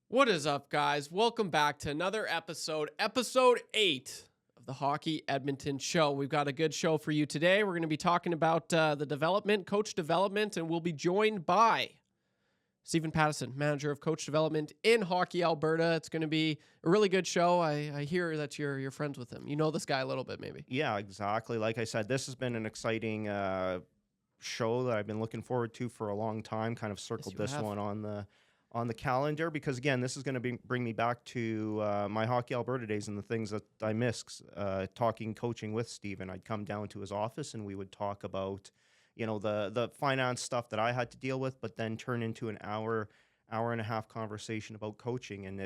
What is up, guys? Welcome back to another episode 8 of the Hockey Edmonton Show. We've got a good show for you today. We're going to be talking about coach development, and we'll be joined by Stephen Pattison, manager of coach development in Hockey Alberta. It's going to be a really good show. I hear that you're friends with him. You know this guy a little bit, maybe. Yeah, exactly. Like I said, this has been an exciting show that I've been looking forward to for a long time. Kind of circled this one on the calendar because, again, this is going to bring me back to my Hockey Alberta days and the things that I miss. Coaching with Stephen. I'd come down to his office and we would talk about, the finance stuff that I had to deal with, but then turn into an hour and a half conversation about coaching. And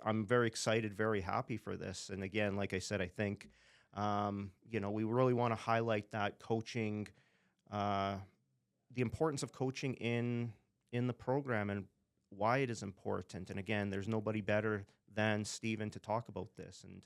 I'm very excited, very happy for this. And again, like I said, I think, we really want to highlight that coaching, the importance of coaching in the program and why it is important. And again, there's nobody better than Stephen to talk about this. And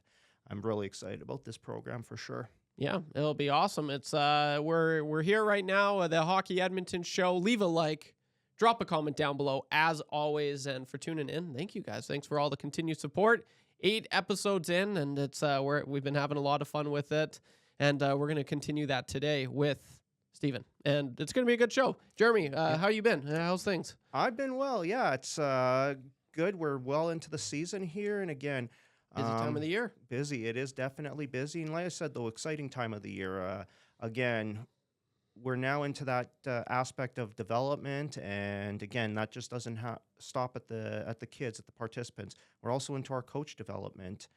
I'm really excited about this program for sure. Yeah, it'll be awesome. It's we're here right now, the Hockey Edmonton Show. Leave a like, drop a comment down below as always, and for tuning in. Thank you guys. Thanks for all the continued support. 8 episodes in, and it's we've been having a lot of fun with it, and we're going to continue that today with Stephen, and it's going to be a good show. Jeremy, how you been? How's things? I've been well. Yeah, it's good. We're well into the season here, and again, busy time of the year. Busy. It is definitely busy, and like I said, the exciting time of the year. Again, we're now into that aspect of development, and again, that just doesn't stop at the kids, at the participants. We're also into our coach development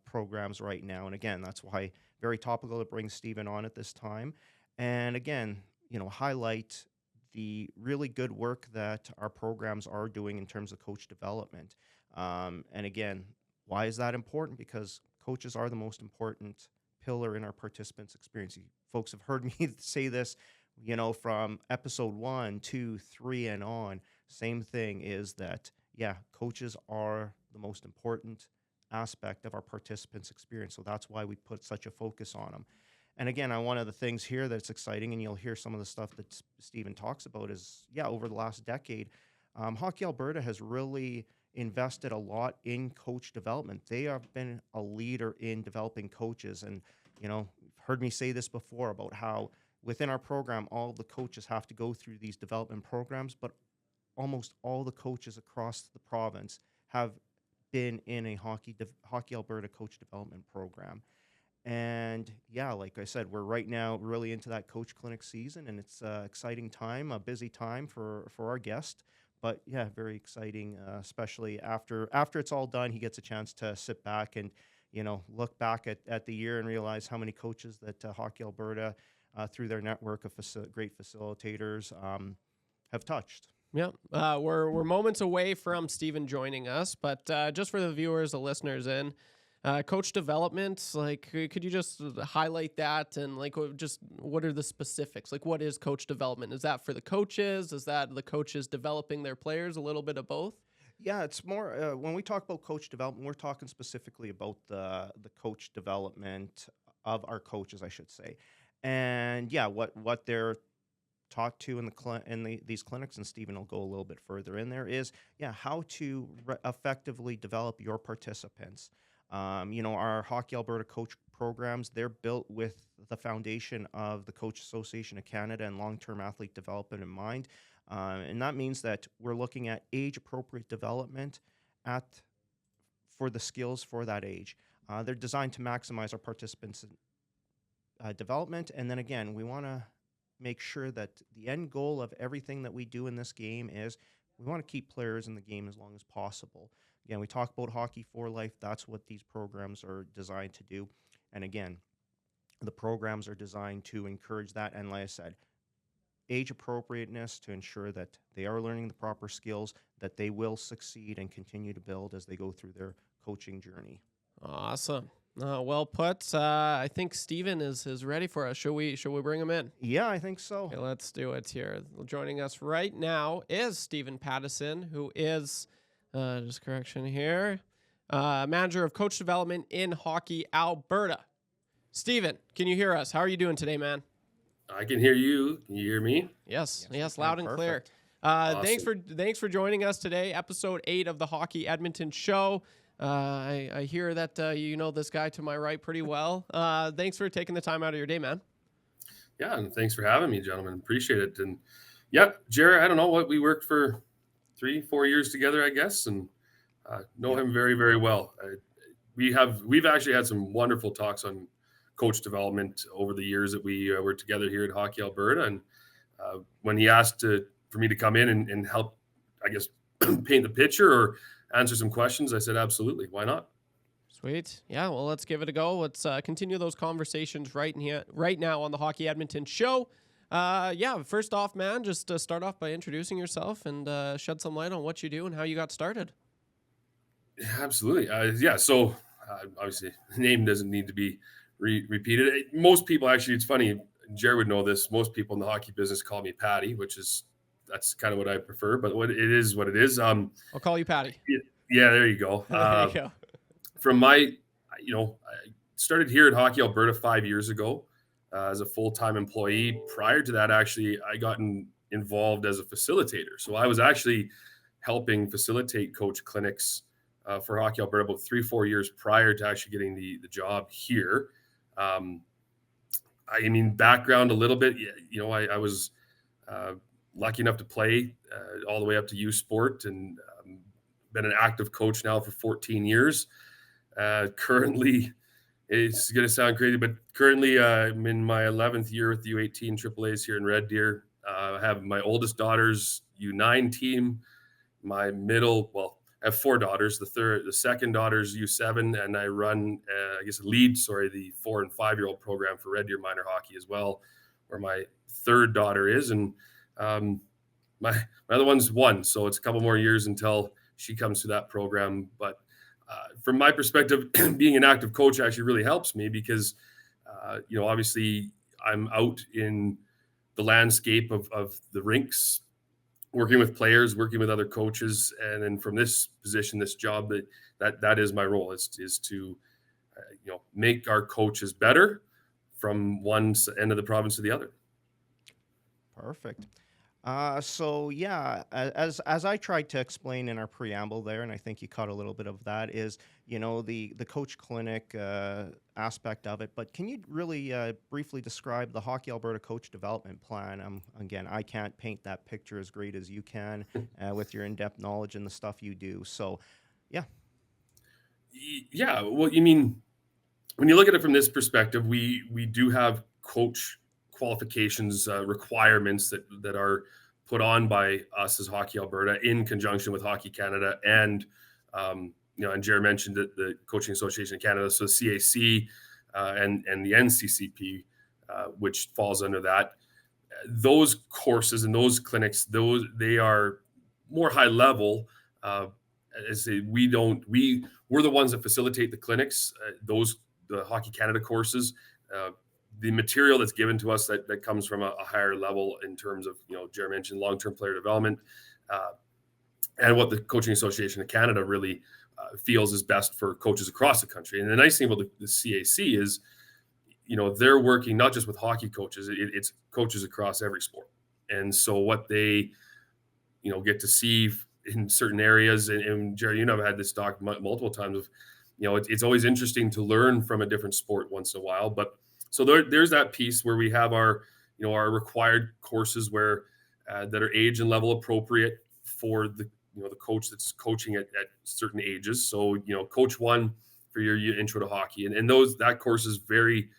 programs right now, and again, that's why very topical to bring Stephen on at this time. And again, highlight the really good work that our programs are doing in terms of coach development. And again, why is that important? Because coaches are the most important pillar in our participants' experience. You folks have heard me say this, from episode 1, 2, 3, and on. Same thing is that, coaches are the most important aspect of our participants' experience. So that's why we put such a focus on them. And again, one of the things here that's exciting, and you'll hear some of the stuff that Stephen talks about is, over the last decade, Hockey Alberta has really invested a lot in coach development. They have been a leader in developing coaches. And, you've heard me say this before about how within our program, all of the coaches have to go through these development programs, but almost all the coaches across the province have been in a Hockey Alberta coach development program. And like I said, we're right now really into that coach clinic season, and it's an exciting time, a busy time for our guest. But very exciting, especially after it's all done, he gets a chance to sit back and, look back at the year and realize how many coaches that Hockey Alberta, through their network of great facilitators, have touched. Yeah, we're moments away from Stephen joining us, but just for the viewers, the listeners coach development, could you just highlight that and what are the specifics? What is coach development? Is that for the coaches? Is that the coaches developing their players? A little bit of both? Yeah, it's more when we talk about coach development, we're talking specifically about the coach development of our coaches, I should say. And what they're taught to in these clinics, and Stephen will go a little bit further in there, is how to effectively develop your participants. Our Hockey Alberta coach programs, they're built with the foundation of the Coach Association of Canada and long-term athlete development in mind. And that means that we're looking at age-appropriate development for the skills for that age. They're designed to maximize our participants' development. And then again, we want to make sure that the end goal of everything that we do in this game is we want to keep players in the game as long as possible. Again, we talk about hockey for life. That's what these programs are designed to do. And again, the programs are designed to encourage that. And like I said, age appropriateness to ensure that they are learning the proper skills, that they will succeed and continue to build as they go through their coaching journey. Awesome. Well put. I think Stephen is ready for us. Should we bring him in? Yeah, I think so. Okay, let's do it here. Joining us right now is Stephen Pattison, who is, just correction here, manager of coach development in Hockey Alberta. Stephen, can you hear us? How are you doing today, man? I can hear you. Can you hear me? Yes, loud and clear. Thanks Awesome. for joining us today, episode 8 of the Hockey Edmonton Show. I hear that you know this guy to my right pretty well. Thanks for taking the time out of your day, man. Yeah, and thanks for having me, gentlemen. Appreciate it. And yeah, Jared, I don't know what we worked for 3-4 years together, I guess, and know Yep. him very, very well. We've actually had some wonderful talks on coach development over the years that we were together here at Hockey Alberta. And when he asked for me to come in and help, I guess, paint the picture or answer some questions, I said, absolutely, why not? Sweet. Yeah, well, let's give it a go. Let's continue those conversations right now on the Hockey Edmonton Show. Yeah, first off, man, just start off by introducing yourself and shed some light on what you do and how you got started. Absolutely. Yeah. So obviously, the name doesn't need to be repeated. Most people, actually, it's funny. Jared would know this. Most people in the hockey business call me Patti, that's kind of what I prefer. But what it is. I'll call you Patti. Yeah, there you go. There you go. From I started here at Hockey Alberta 5 years ago as a full-time employee. Prior to that, actually, I got involved as a facilitator. So I was actually helping facilitate coach clinics for Hockey Alberta about 3-4 years prior to actually getting the job here. I mean, background a little bit. I was lucky enough to play all the way up to U Sport and been an active coach now for 14 years. Currently, it's going to sound crazy, but currently I'm in my 11th year with the U18 AAAs here in Red Deer. I have my oldest daughter's U9 team. My I have 4 daughters. The second daughter's U7, and I run, lead the 4 and 5-year-old program for Red Deer minor hockey as well, where my third daughter is, and my other one's 1, so it's a couple more years until she comes to that program. But from my perspective, being an active coach actually really helps me because, obviously I'm out in the landscape of the rinks, working with players, working with other coaches. And then from this position, this job, that is my role is to, make our coaches better from one end of the province to the other. Perfect. So yeah, as I tried to explain in our preamble there, and I think you caught a little bit of that, is the coach clinic aspect of it. But can you really briefly describe the Hockey Alberta Coach Development Plan? Again, I can't paint that picture as great as you can with your in-depth knowledge and the stuff you do. So, yeah. Yeah, well, you mean when you look at it from this perspective, we do have coach qualifications requirements that are put on by us as Hockey Alberta in conjunction with Hockey Canada and and Jared mentioned the Coaching Association of Canada, so CAC and the NCCP, which falls under that. Those courses and those clinics, they are more high level. We're the ones that facilitate the clinics. The Hockey Canada courses. The material that's given to us that comes from a higher level in terms of, Jared mentioned long-term player development and what the Coaching Association of Canada really feels is best for coaches across the country. And the nice thing about the CAC is, they're working not just with hockey coaches, it's coaches across every sport. And so what they, get to see in certain areas, and Jerry, I've had this talk multiple times of, it's always interesting to learn from a different sport once in a while. But so there's that piece where we have our required courses where that are age and level appropriate for the coach that's coaching at certain ages. So coach 1 for your intro to hockey, and that course is very,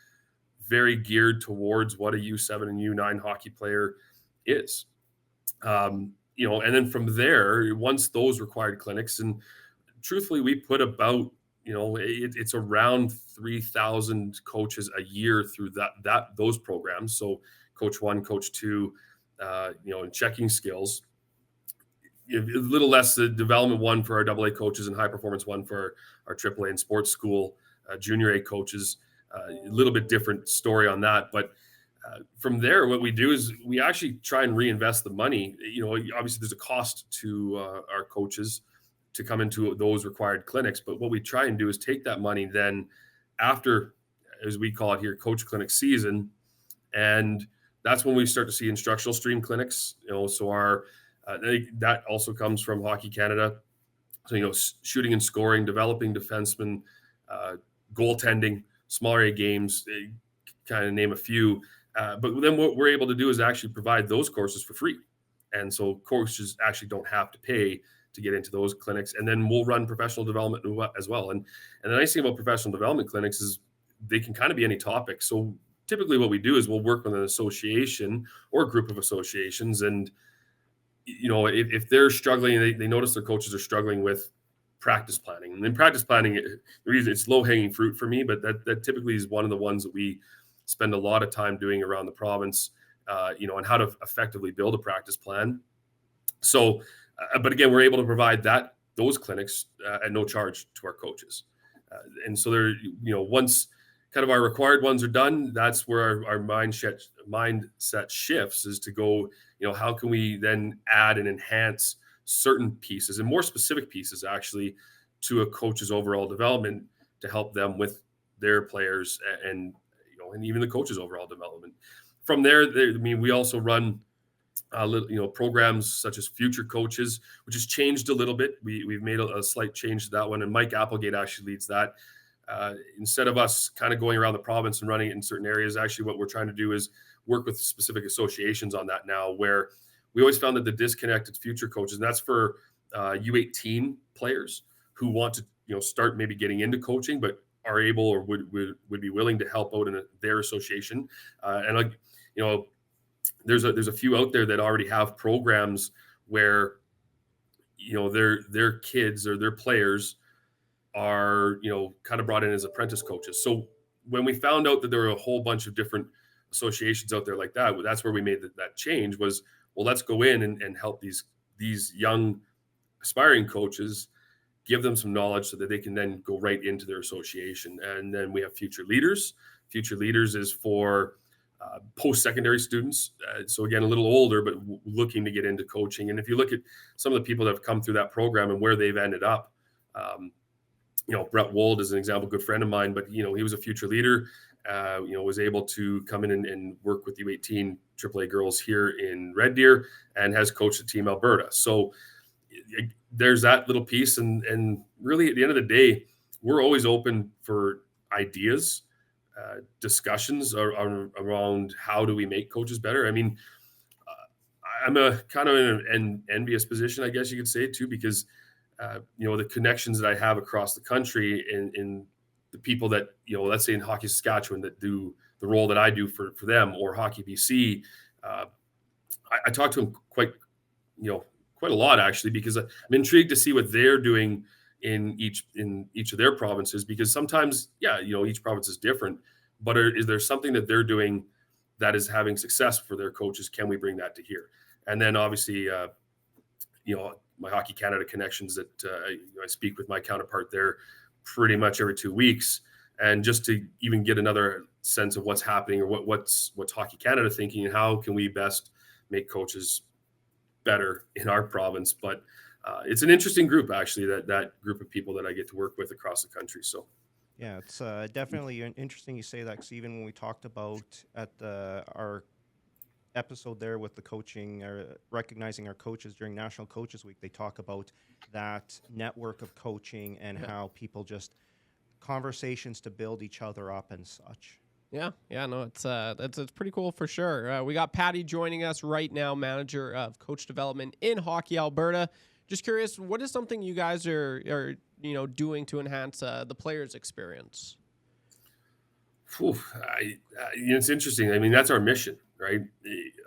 very geared towards what a U7 and U9 hockey player is. And then from there, once those required clinics, and truthfully, we put about it's around 3,000 coaches a year through those programs. So coach 1, coach 2, and checking skills. A little less the development 1 for our AA coaches and high performance 1 for our AAA and sports school junior A coaches. A little bit different story on that. But from there, what we do is we actually try and reinvest the money. Obviously there's a cost to our coaches to come into those required clinics. But what we try and do is take that money then after, as we call it here, coach clinic season. And that's when we start to see instructional stream clinics, so our That also comes from Hockey Canada. So, shooting and scoring, developing defensemen, goaltending, small area games, kind of name a few. But then what we're able to do is actually provide those courses for free. And so coaches actually don't have to pay to get into those clinics. And then we'll run professional development as well. And the nice thing about professional development clinics is they can kind of be any topic. So typically what we do is we'll work with an association or a group of associations. And, if they're struggling, they notice their coaches are struggling with practice planning. And then practice planning, it's low-hanging fruit for me, but that typically is one of the ones that we spend a lot of time doing around the province, and how to effectively build a practice plan. So, but again, we're able to provide those clinics at no charge to our coaches. And so they're, once kind of our required ones are done, that's where our mindset shifts, is to go, how can we then add and enhance certain pieces and more specific pieces actually to a coach's overall development to help them with their players and even the coach's overall development. From there, we also run programs such as Future Coaches, which has changed a little bit. We've made a slight change to that one, and Mike Applegate actually leads that. Instead of us kind of going around the province and running it in certain areas, actually what we're trying to do is work with specific associations on that now, where we always found that the disconnected future coaches, and that's for U18 players who want to start maybe getting into coaching, but are able or would be willing to help out in their association. There's a few out there that already have programs where their kids or their players are kind of brought in as apprentice coaches. So when we found out that there were a whole bunch of different associations out there like that, that's where we made that change. Was, well, let's go in and help these young aspiring coaches, give them some knowledge so that they can then go right into their association. And then we have Future Leaders. Future Leaders is for post-secondary students. So again, a little older, but looking to get into coaching. And if you look at some of the people that have come through that program and where they've ended up, Brett Wold is an example, good friend of mine, but he was a future leader, was able to come in and work with U18 AAA girls here in Red Deer and has coached the team Alberta. So there's that little piece. And really at the end of the day, we're always open for ideas, discussions around how do we make coaches better. I mean, I'm a kind of in an envious position, I guess you could say, too, because the connections that I have across the country in the people that, let's say in Hockey Saskatchewan that do the role that I do for them, or Hockey BC, I talk to them quite a lot, actually, because I'm intrigued to see what they're doing in each of their provinces, because sometimes, each province is different, but is there something that they're doing that is having success for their coaches? Can we bring that to here? And then obviously, my Hockey Canada connections that I speak with my counterpart there pretty much every 2 weeks, and just to even get another sense of what's happening or what's Hockey Canada thinking and how can we best make coaches better in our province. But it's an interesting group, actually, that group of people that I get to work with across the country. So yeah, it's definitely interesting you say that, because even when we talked about at our episode there with the coaching, recognizing our coaches during National Coaches Week, they talk about that network of coaching and how people just conversations to build each other up and such. Yeah, no, it's pretty cool for sure. We got Patti joining us right now, manager of coach development in Hockey Alberta. Just curious, what is something you guys are doing to enhance the players' experience? It's interesting. I mean, that's our mission, right?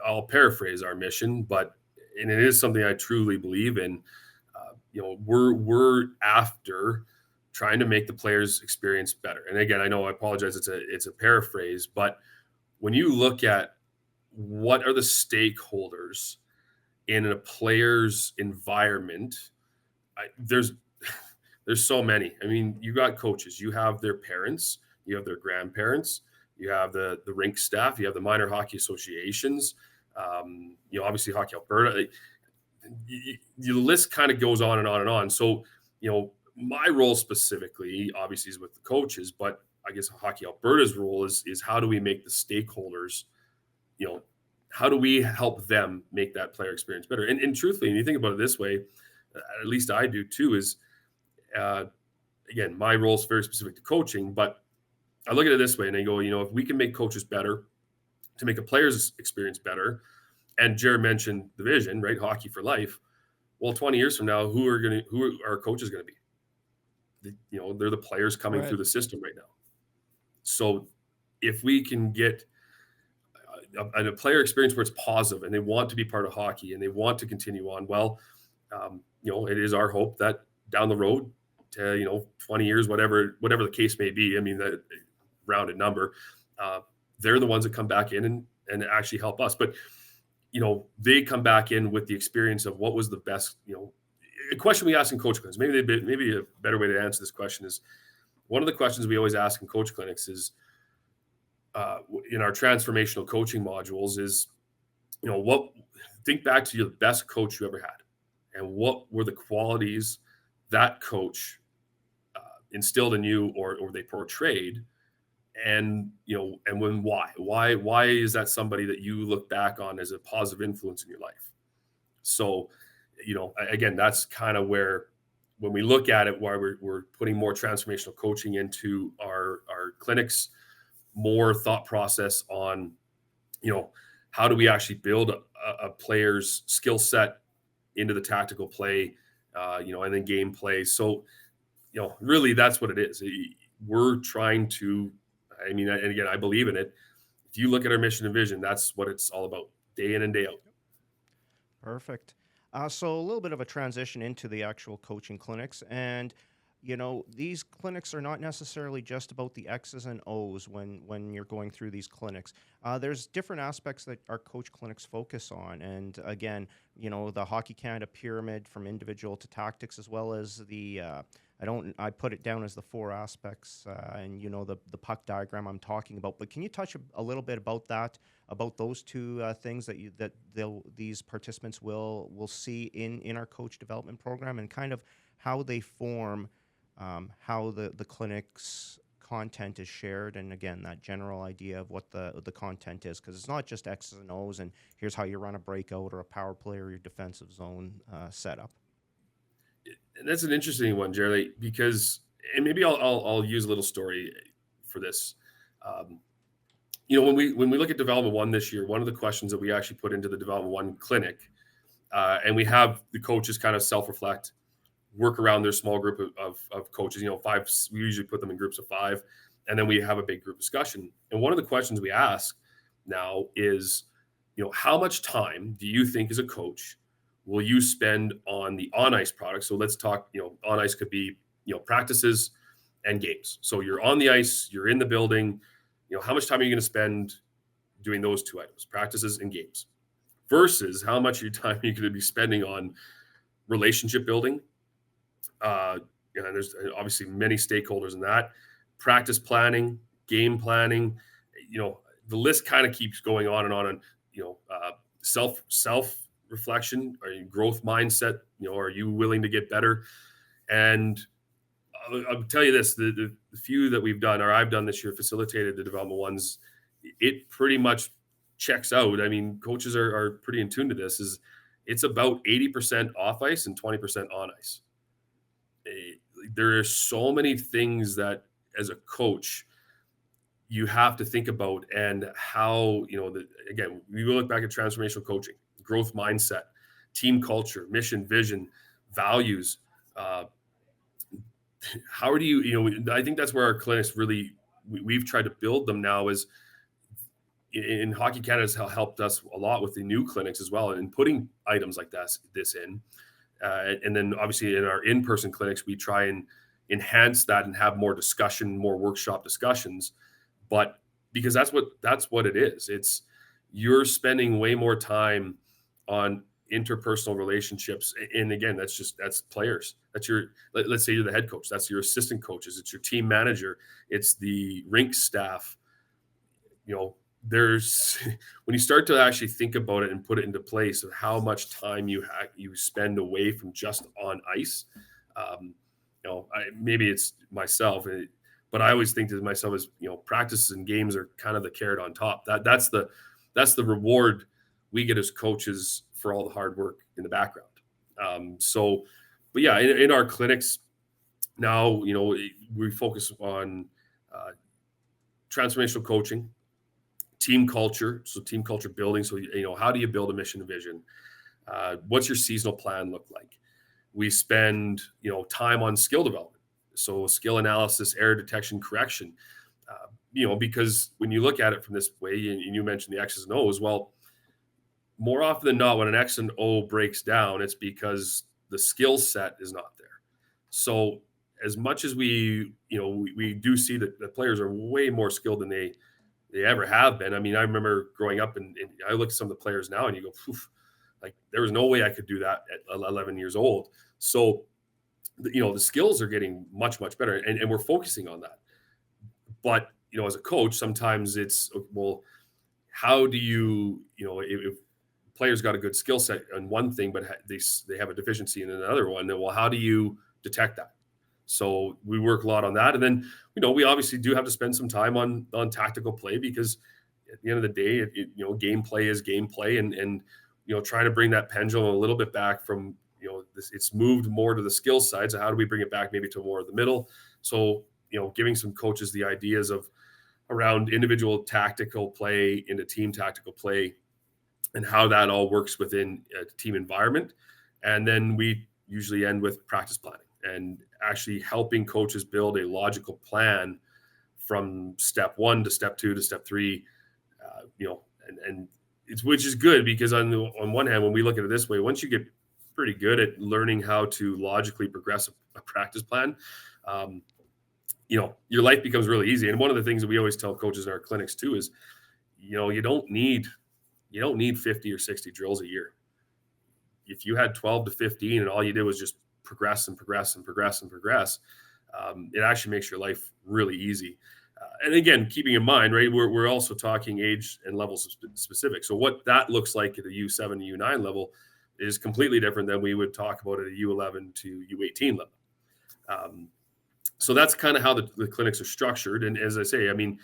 I'll paraphrase our mission, and it is something I truly believe in. We're after trying to make the players' experience better. And again, I know, I apologize, it's a paraphrase, but when you look at what are the stakeholders in a player's environment, there's so many. I mean, you got coaches, you have their parents, you have their grandparents, you have the rink staff, you have the minor hockey associations, obviously Hockey Alberta. The list kind of goes on and on and on. So, my role specifically, obviously, is with the coaches, but I guess Hockey Alberta's role is how do we make the stakeholders, how do we help them make that player experience better? And truthfully, and you think about it this way, at least I do too, is again, my role is very specific to coaching, but I look at it this way and I go, if we can make coaches better to make a player's experience better, and Jared mentioned the vision, right? Hockey for life. Well, 20 years from now, who are our coaches going to be? They're the players coming through the system right now. So if we can get a player experience where it's positive and they want to be part of hockey and they want to continue on, well, it is our hope that down the road to 20 years, whatever the case may be, I mean, that rounded number, they're the ones that come back in and actually help us. But they come back in with the experience of what was the best. A question we ask in coach clinics, maybe a better way to answer this question is, one of the questions we always ask in coach clinics is, in our transformational coaching modules is, think back to your best coach you ever had, and what were the qualities that coach instilled in you or they portrayed, and why is that somebody that you look back on as a positive influence in your life? So, again, that's kind of where, when we look at it, why we're putting more transformational coaching into our clinics, more thought process on, how do we actually build a player's skill set into the tactical play, and then game play. So, really that's what it is. We're trying to, and again, I believe in it. If you look at our mission and vision, that's what it's all about, day in and day out. Perfect. So a little bit of a transition into the actual coaching clinics. And, these clinics are not necessarily just about the X's and O's when you're going through these clinics. There's different aspects that our coach clinics focus on. And again, the Hockey Canada pyramid from individual to tactics, as well as the I put it down as the 4 aspects, and the puck diagram I'm talking about. But can you touch a little bit about that, about those 2 things that these participants will see in our coach development program, and kind of how they form, how the clinic's content is shared, and again, that general idea of what the content is, because it's not just X's and O's and here's how you run a breakout or a power play or your defensive zone setup. And that's an interesting one, Jerry, because, and maybe I'll use a little story for this. When we look at Development 1 this year, one of the questions that we actually put into the Development 1 clinic, and we have the coaches kind of self-reflect, work around their small group of coaches, 5, we usually put them in groups of 5, and then we have a big group discussion. And one of the questions we ask now is, how much time do you think as a coach will you spend on the on-ice product? So let's talk, on-ice could be, practices and games. So you're on the ice, you're in the building, how much time are you going to spend doing those 2 items, practices and games, versus how much of your time are you going to be spending on relationship building? And there's obviously many stakeholders in that, practice planning, game planning, the list kind of keeps going on and on. And, self reflection, or growth mindset, are you willing to get better? And I'll tell you this, the few that we've done, or I've done this year, facilitated the development ones, it pretty much checks out. I mean, coaches are pretty in tune to this. It's about 80% off ice and 20% on ice. There are so many things that as a coach you have to think about, and how, again, we look back at transformational coaching, growth mindset, team culture, mission, vision, values. How do you, I think that's where our clinics really, we've tried to build them now, is in Hockey Canada has helped us a lot with the new clinics as well, and putting items like this in. And then obviously in our in-person clinics, we try and enhance that and have more discussion, more workshop discussions. But because that's what it is. It's, you're spending way more time on interpersonal relationships. And again, that's players. That's let's say you're the head coach. That's your assistant coaches. It's your team manager. It's the rink staff. There's, when you start to actually think about it and put it into place of how much time you spend away from just on ice, maybe it's myself, but I always think to myself as, practices and games are kind of the carrot on top. That's the reward we get as coaches for all the hard work in the background. But yeah, in our clinics now, we focus on transformational coaching, team culture. So team culture building. So, how do you build a mission and vision? What's your seasonal plan look like? We spend, time on skill development. So skill analysis, error detection, correction, because when you look at it from this way, and you mentioned the X's and O's, well, more often than not, when an X and O breaks down, it's because the skill set is not there. So as much as we do see that the players are way more skilled than they ever have been. I mean, I remember growing up and I look at some of the players now and you go, poof, like there was no way I could do that at 11 years old. So, the skills are getting much, much better and we're focusing on that. But, as a coach, sometimes it's, well, how do you, if players got a good skill set on one thing, but they have a deficiency in another one, then, well, how do you detect that? So we work a lot on that. And then, we obviously do have to spend some time on tactical play because at the end of the day, gameplay is gameplay and trying to bring that pendulum a little bit back from, it's moved more to the skill side. So how do we bring it back maybe to more of the middle? So, giving some coaches the ideas of around individual tactical play into team tactical play and how that all works within a team environment. And then we usually end with practice planning and actually helping coaches build a logical plan from step 1 to step 2 to step 3, and it's, which is good because on one hand, when we look at it this way, once you get pretty good at learning how to logically progress a practice plan, your life becomes really easy. And one of the things that we always tell coaches in our clinics too is, you don't need 50 or 60 drills a year. If you had 12 to 15 and all you did was just progress and progress and progress and progress, it actually makes your life really easy. And again, keeping in mind, right, we're also talking age and levels specific. So what that looks like at a U7 to U9 level is completely different than we would talk about at a U11 to U18 level. So that's kind of how the clinics are structured. And as I say, I mean,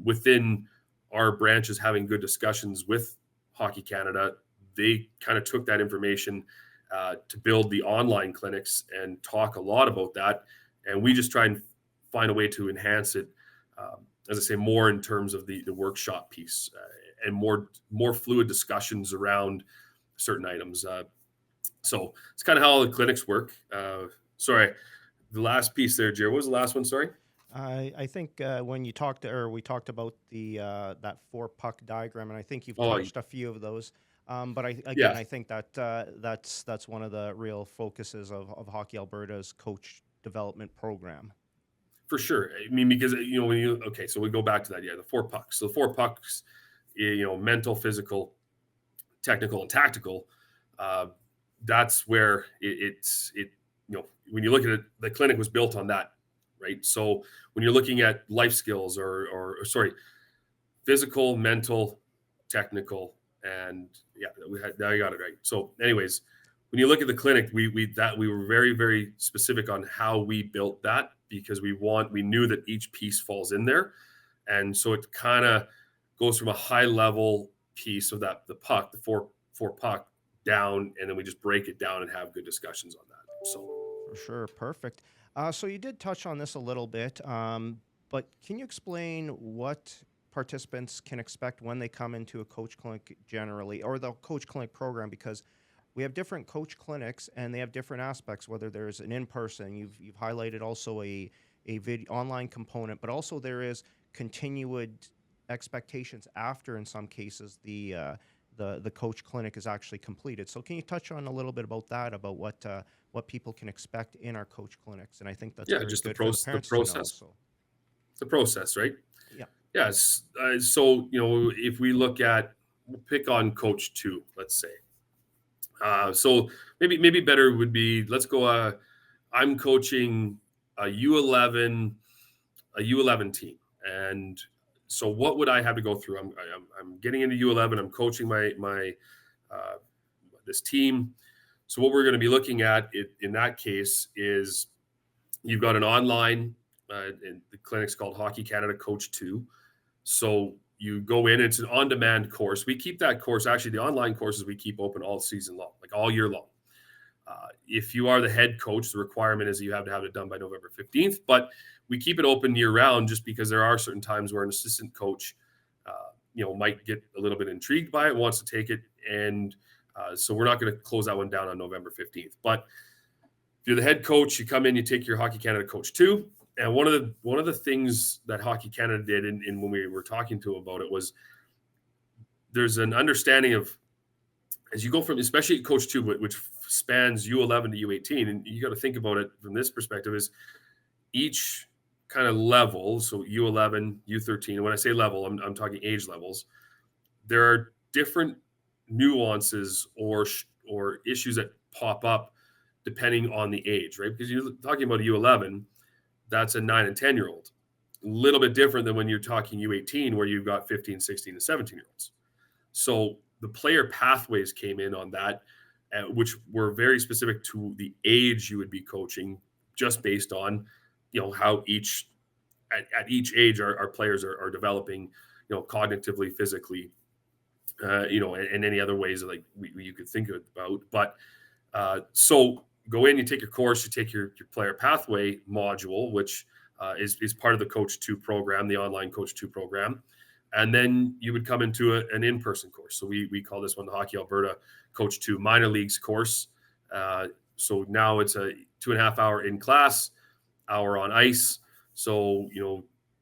within our branches having good discussions with Hockey Canada, they kind of took that information to build the online clinics and talk a lot about that. And we just try and find a way to enhance it, as I say, more in terms of the workshop piece and more fluid discussions around certain items. So it's kind of how the clinics work. Sorry, the last piece there, Jared. What was the last one? Sorry. I think when we talked about the that 4-puck diagram, and I think you've touched a few of those. But I think that that's one of the real focuses of Hockey Alberta's coach development program. For sure. I mean, because so we go back to that. Yeah, the 4 pucks. So the 4 pucks, mental, physical, technical, and tactical. That's where it's when you look at it, the clinic was built on that, right? So when you're looking at life skills or physical, mental, technical, and now you got it right. So anyways, when you look at the clinic, we were very, very specific on how we built that because we knew that each piece falls in there. And so it kind of goes from a high level piece of the puck, the four puck down, and then we just break it down and have good discussions on that. So for sure. Perfect. So you did touch on this a little bit, but can you explain what participants can expect when they come into a coach clinic generally, or the coach clinic program? Because we have different coach clinics and they have different aspects, whether there's an in-person, you've highlighted also a video online component, but also there is continued expectations after, in some cases, the coach clinic is actually completed. So can you touch on a little bit about that, about what people can expect in our coach clinics? And I think that's very just good the for the parents to know. So. The process, right? Yeah. Yes. So, if we look at, we'll pick on coach 2, let's say. So maybe better would be, let's go, I'm coaching a U11 team. And so what would I have to go through? I'm getting into U11. I'm coaching my this team. So what we're going to be looking at in that case is you've got an online, and the clinic's called Hockey Canada Coach 2. So you go in. It's an on-demand course. We keep that course. Actually, the online courses we keep open all season long, like all year long. If you are the head coach, the requirement is that you have to have it done by November 15th. But we keep it open year round, just because there are certain times where an assistant coach, might get a little bit intrigued by it, wants to take it, and so we're not going to close that one down on November 15th. But if you're the head coach, you come in, you take your Hockey Canada Coach 2. And one of the things that Hockey Canada did, and when we were talking to them about it, was there's an understanding of, as you go from, especially at Coach 2, which spans U11 to U18, and you got to think about it from this perspective, is each kind of level, so U11, U13, and when I say level, I'm talking age levels, there are different nuances or issues that pop up depending on the age, right? Because you're talking about a U11, that's a 9 and 10-year-old. A little bit different than when you're talking U18, where you've got 15, 16, and 17-year-olds. So the player pathways came in on that, which were very specific to the age you would be coaching, just based on, how at each age our players are developing, cognitively, physically, and any other ways that like you could think about. But so go in, you take your course, you take your player pathway module, which is part of the Coach 2 program, the online Coach 2 program. And then you would come into an in-person course. So we call this one the Hockey Alberta Coach 2 Minor Leagues course. So now it's a 2.5 hour in class, hour on ice. So,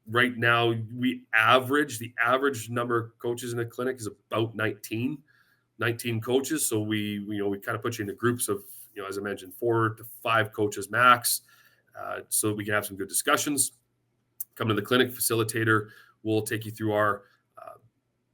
right now the average number of coaches in a clinic is about 19 coaches. So we kind of put you into groups of, as I mentioned, 4 to 5 coaches max, so that we can have some good discussions. Come to the clinic, facilitator will take you through our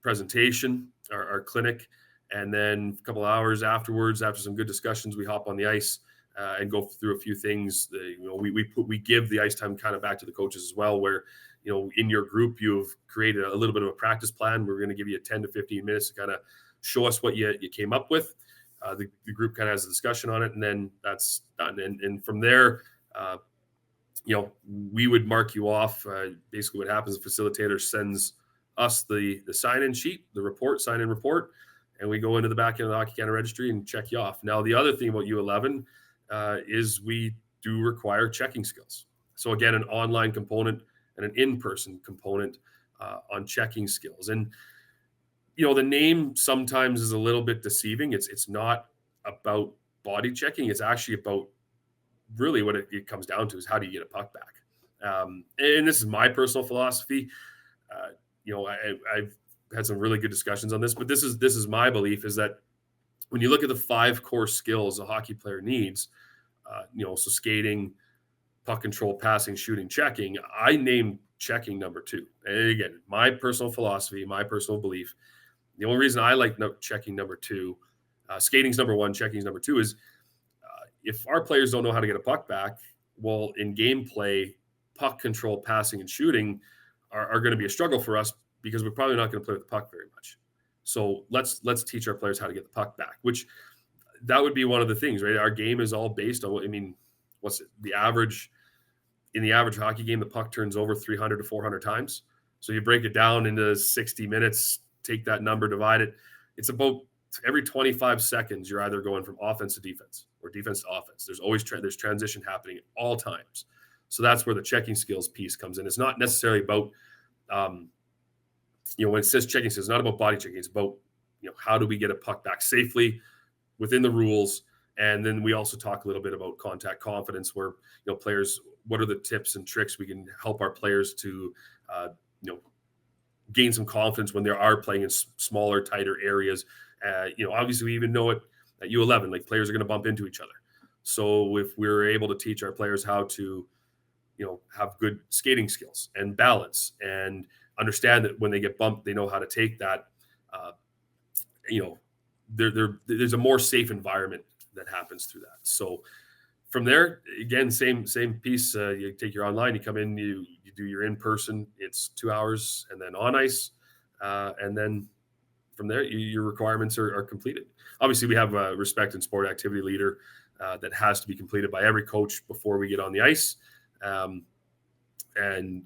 presentation, our clinic, and then a couple of hours afterwards, after some good discussions, we hop on the ice and go through a few things. We give the ice time kind of back to the coaches as well, where in your group you've created a little bit of a practice plan. We're going to give you 10 to 15 minutes to kind of show us what you came up with. The group kind of has a discussion on it, and then that's done. And from there, we would mark you off. Basically what happens, the facilitator sends us the sign-in sheet, the sign-in report, and we go into the back end of the Hockey Canada registry and check you off. Now, the other thing about U11 is we do require checking skills. So again, an online component and an in-person component on checking skills. And the name sometimes is a little bit deceiving. It's not about body checking. It's actually about really what it comes down to is, how do you get a puck back? And this is my personal philosophy. I've had some really good discussions on this, but this is my belief, is that when you look at the 5 core skills a hockey player needs, so skating, puck control, passing, shooting, checking, I named checking number 2. And again, my personal philosophy, my personal belief, the only reason I like checking number 2, skating's number 1, checking's number 2, is if our players don't know how to get a puck back, well, in gameplay, puck control, passing, and shooting are going to be a struggle for us, because we're probably not going to play with the puck very much. So let's teach our players how to get the puck back, which that would be one of the things, right? Our game is all based on what's the average in the average hockey game? The puck turns over 300 to 400 times. So you break it down into 60 minutes, take that number, divide it. It's about every 25 seconds, you're either going from offense to defense or defense to offense. There's always there's transition happening at all times. So that's where the checking skills piece comes in. It's not necessarily about, when it says checking skills, it's not about body checking. It's about, how do we get a puck back safely within the rules? And then we also talk a little bit about contact confidence, where, players, what are the tips and tricks we can help our players to, gain some confidence when they are playing in smaller, tighter areas. Obviously we even know it at U11, like players are going to bump into each other. So if we're able to teach our players how to, have good skating skills and balance, and understand that when they get bumped, they know how to take that, there's a more safe environment that happens through that. So from there, again, same piece. You take your online, you come in, you do your in-person, it's 2 hours, and then on ice. And then from there, your requirements are completed. Obviously, we have a respect and sport activity leader that has to be completed by every coach before we get on the ice. and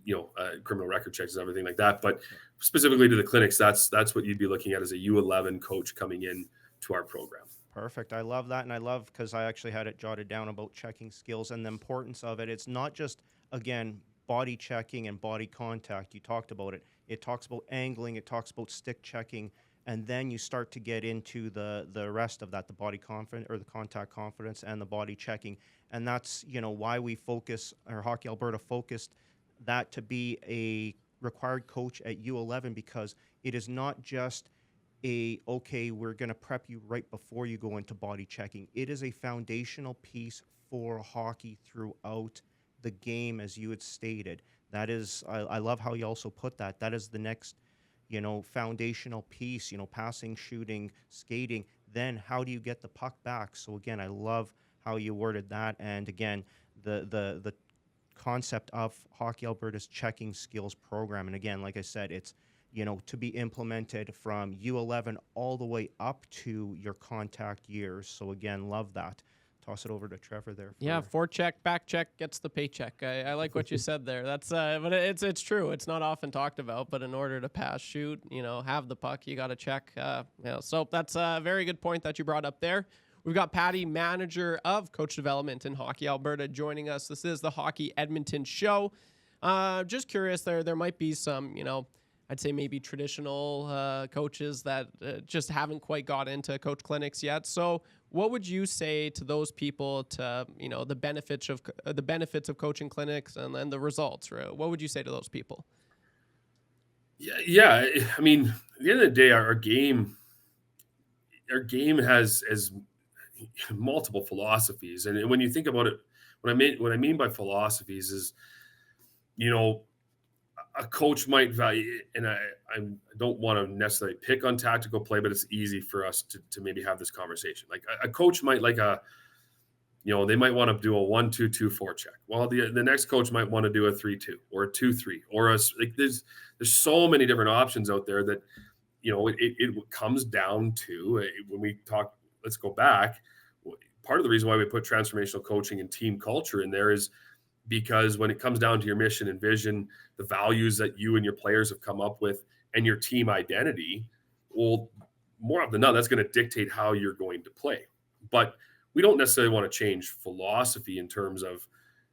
criminal record checks and everything like that. But specifically to the clinics, that's what you'd be looking at as a U11 coach coming in to our program. Perfect. I love that. And I love, because I actually had it jotted down about checking skills and the importance of it. It's not just, again, body checking and body contact. You talked about it. It talks about angling. It talks about stick checking. And then you start to get into the rest of that, the body confidence or the contact confidence and the body checking. And that's, why we focus, or Hockey Alberta focused that to be a required coach at U11, because it is not just okay, we're going to prep you right before you go into body checking. It is a foundational piece for hockey throughout the game, as you had stated. That is, I love how you also put that. That is the next, foundational piece, passing, shooting, skating. Then how do you get the puck back? So again, I love how you worded that. And again, the concept of Hockey Alberta's checking skills program. And again, like I said, it's, to be implemented from U11 all the way up to your contact years. So again, love that. Toss it over to Trevor there. Forecheck, back check gets the paycheck. I like what you said there. That's but it's true. It's not often talked about, but in order to pass, shoot, have the puck, you got to check. So that's a very good point that you brought up there. We've got Patti, manager of coach development in Hockey Alberta, joining us. This is the Hockey Edmonton Show. Just curious, there might be some, I'd say maybe traditional coaches that just haven't quite got into coach clinics yet. So what would you say to those people to, the benefits of coaching clinics and then the results? Right? What would you say to those people? Yeah. I mean, at the end of the day, our game has multiple philosophies. And when you think about it, what I mean by philosophies is, a coach might value, and I don't want to necessarily pick on tactical play, but it's easy for us to maybe have this conversation. Like a coach might like they might want to do a 1-2-2 forecheck. Well, the next coach might want to do a 3-2 or a 2-3 or there's so many different options out there that, it comes down to when we talk, let's go back. Part of the reason why we put transformational coaching and team culture in there is because when it comes down to your mission and vision, the values that you and your players have come up with and your team identity, well, more often than not, that's going to dictate how you're going to play. But we don't necessarily want to change philosophy in terms of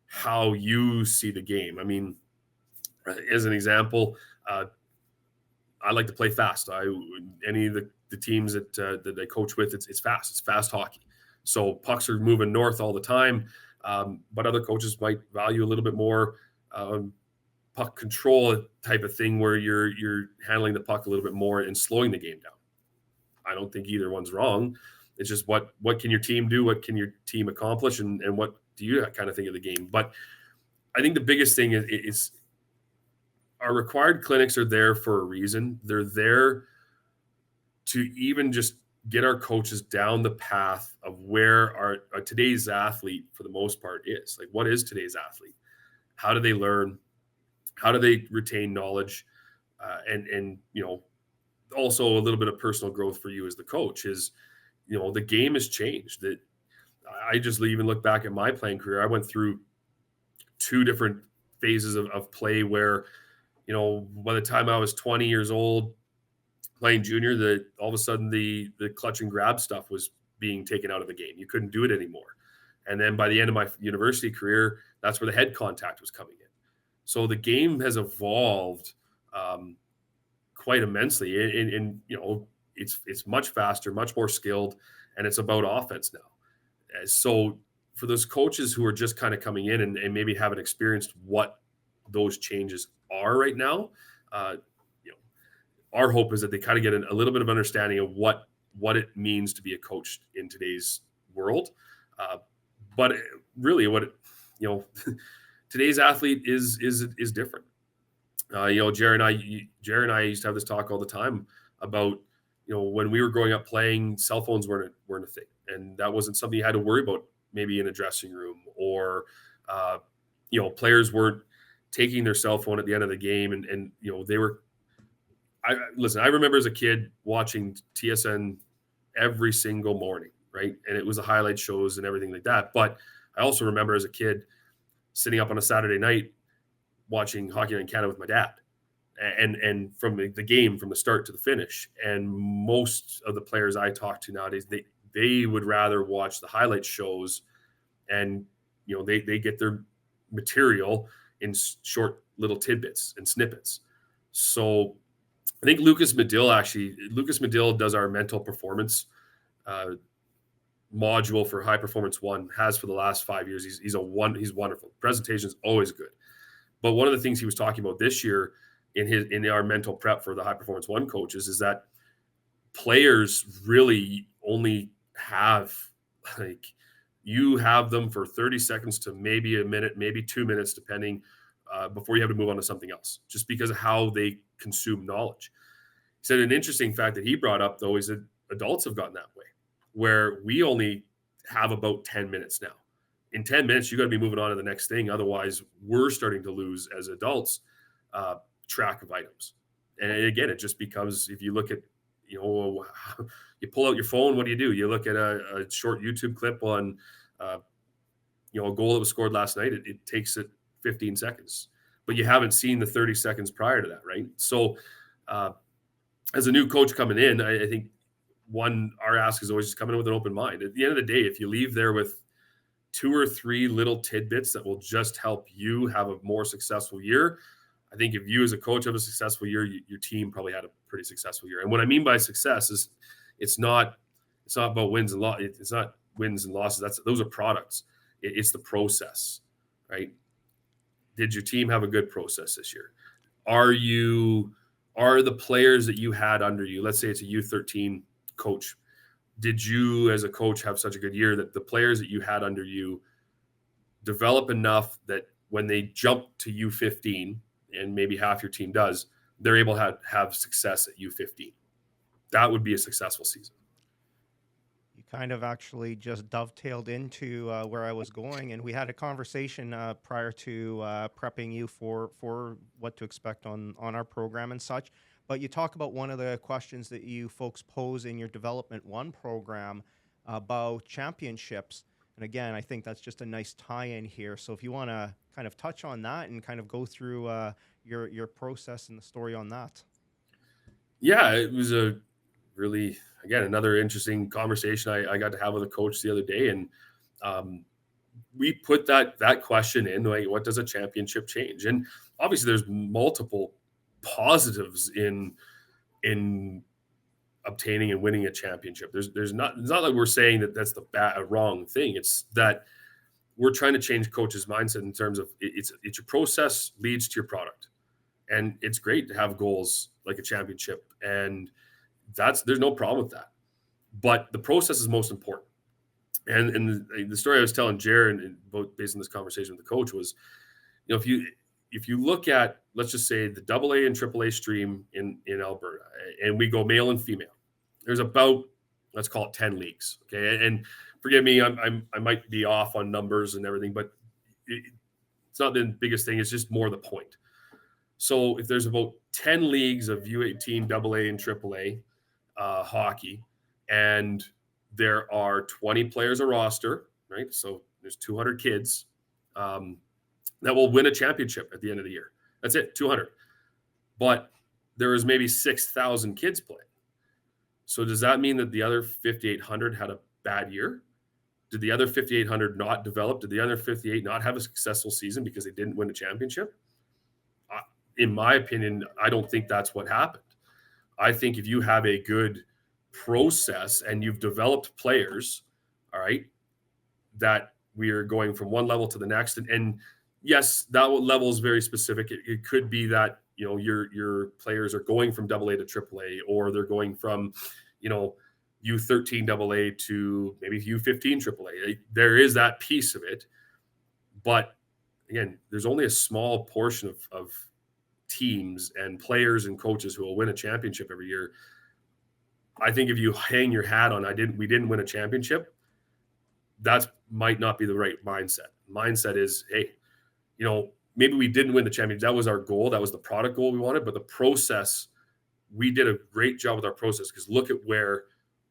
how you see the game. I mean, as an example, I like to play fast. Any of the teams that I coach with, it's fast. It's fast hockey. So pucks are moving north all the time. But other coaches might value a little bit more puck control type of thing where you're handling the puck a little bit more and slowing the game down. I don't think either one's wrong. It's just what can your team do? What can your team accomplish? And what do you kind of think of the game? But I think the biggest thing is our required clinics are there for a reason. They're there to even just get our coaches down the path of where our today's athlete, for the most part, is. Like, what is today's athlete? How do they learn? How do they retain knowledge? And also a little bit of personal growth for you as the coach is, the game has changed. That I just even look back at my playing career. I went through two different phases of play where, by the time I was 20 years old, playing junior, that all of a sudden the clutch and grab stuff was being taken out of the game. You couldn't do it anymore. And then by the end of my university career, that's where the head contact was coming in. So the game has evolved quite immensely. And it's much faster, much more skilled, and it's about offense now. So for those coaches who are just kind of coming in and maybe haven't experienced what those changes are right now, our hope is that they kind of get a little bit of understanding of what it means to be a coach in today's world. But really today's athlete is different. Jared and I used to have this talk all the time about, when we were growing up playing, cell phones weren't a thing. And that wasn't something you had to worry about maybe in a dressing room, or, players weren't taking their cell phone at the end of the game. And they were, I remember as a kid watching TSN every single morning, right? And it was the highlight shows and everything like that. But I also remember as a kid sitting up on a Saturday night watching hockey in Canada with my dad, and from the game from the start to the finish. And most of the players I talk to nowadays, they would rather watch the highlight shows, and they get their material in short little tidbits and snippets. So I think Lucas Medill does our mental performance module for High Performance One, has for the last 5 years. He's wonderful. Presentation is always good. But one of the things he was talking about this year in our mental prep for the High Performance One coaches is that players really only have, like, you have them for 30 seconds to maybe a minute, maybe 2 minutes, depending, before you have to move on to something else, just because of how they consume knowledge. He said an interesting fact that he brought up, though, is that adults have gotten that way, where we only have about 10 minutes now. In 10 minutes, you got to be moving on to the next thing. Otherwise, we're starting to lose as adults track of items. And again, it just becomes, if you look at, you pull out your phone, what do? You look at a short YouTube clip on, a goal that was scored last night. It takes it 15 seconds, but you haven't seen the 30 seconds prior to that, right? So as a new coach coming in, I think our ask is always just coming in with an open mind. At the end of the day, if you leave there with 2 or 3 little tidbits that will just help you have a more successful year, I think if you as a coach have a successful year, your team probably had a pretty successful year. And what I mean by success is it's not about wins and losses. It's not wins and losses. Those are products. It's the process, right? Did your team have a good process this year? Are the players that you had under you, let's say it's a U13 coach, did you as a coach have such a good year that the players that you had under you develop enough that when they jump to U15, and maybe half your team does, they're able to have success at U15? That would be a successful season. You kind of actually just dovetailed into where I was going, and we had a conversation prior to prepping you for what to expect on our program and such. But you talk about one of the questions that you folks pose in your Development One program about championships. And again, I think that's just a nice tie-in here. So if you want to kind of touch on that and kind of go through your process and the story on that. Yeah, it was a really, again, another interesting conversation I got to have with a coach the other day. And we put that question in, like, what does a championship change? And obviously there's multiple positives in obtaining and winning a championship. It's not like we're saying that that's a wrong thing. It's that we're trying to change coaches' mindset in terms of it's your process leads to your product. And it's great to have goals like a championship, and there's no problem with that. But the process is most important. And the story I was telling Jared, based on this conversation with the coach, was, if you look at, let's just say, the AA and AAA stream in Alberta, and we go male and female, there's about, let's call it 10 leagues. Okay. And forgive me, I might be off on numbers and everything, but it's not the biggest thing. It's just more the point. So if there's about 10 leagues of U18, AA and AAA hockey, and there are 20 players a roster, right? So there's 200 kids that will win a championship at the end of the year. That's it, 200. But there was maybe 6,000 kids playing. So does that mean that the other 5,800 had a bad year? Did the other 5,800 not develop? Did the other 58 not have a successful season because they didn't win a championship? In my opinion, I don't think that's what happened. I think if you have a good process and you've developed players, all right, that we are going from one level to the next. And yes, that level is very specific. It could be that, your players are going from AA to AAA, or they're going from, U13 AA to maybe U15 AAA. There is that piece of it. But again, there's only a small portion of teams and players and coaches who will win a championship every year. I think if you hang your hat on, we didn't win a championship, that might not be the right mindset. Mindset is, hey, maybe we didn't win the championship. That was our goal. That was the product goal we wanted. But the process, we did a great job with our process, because look at where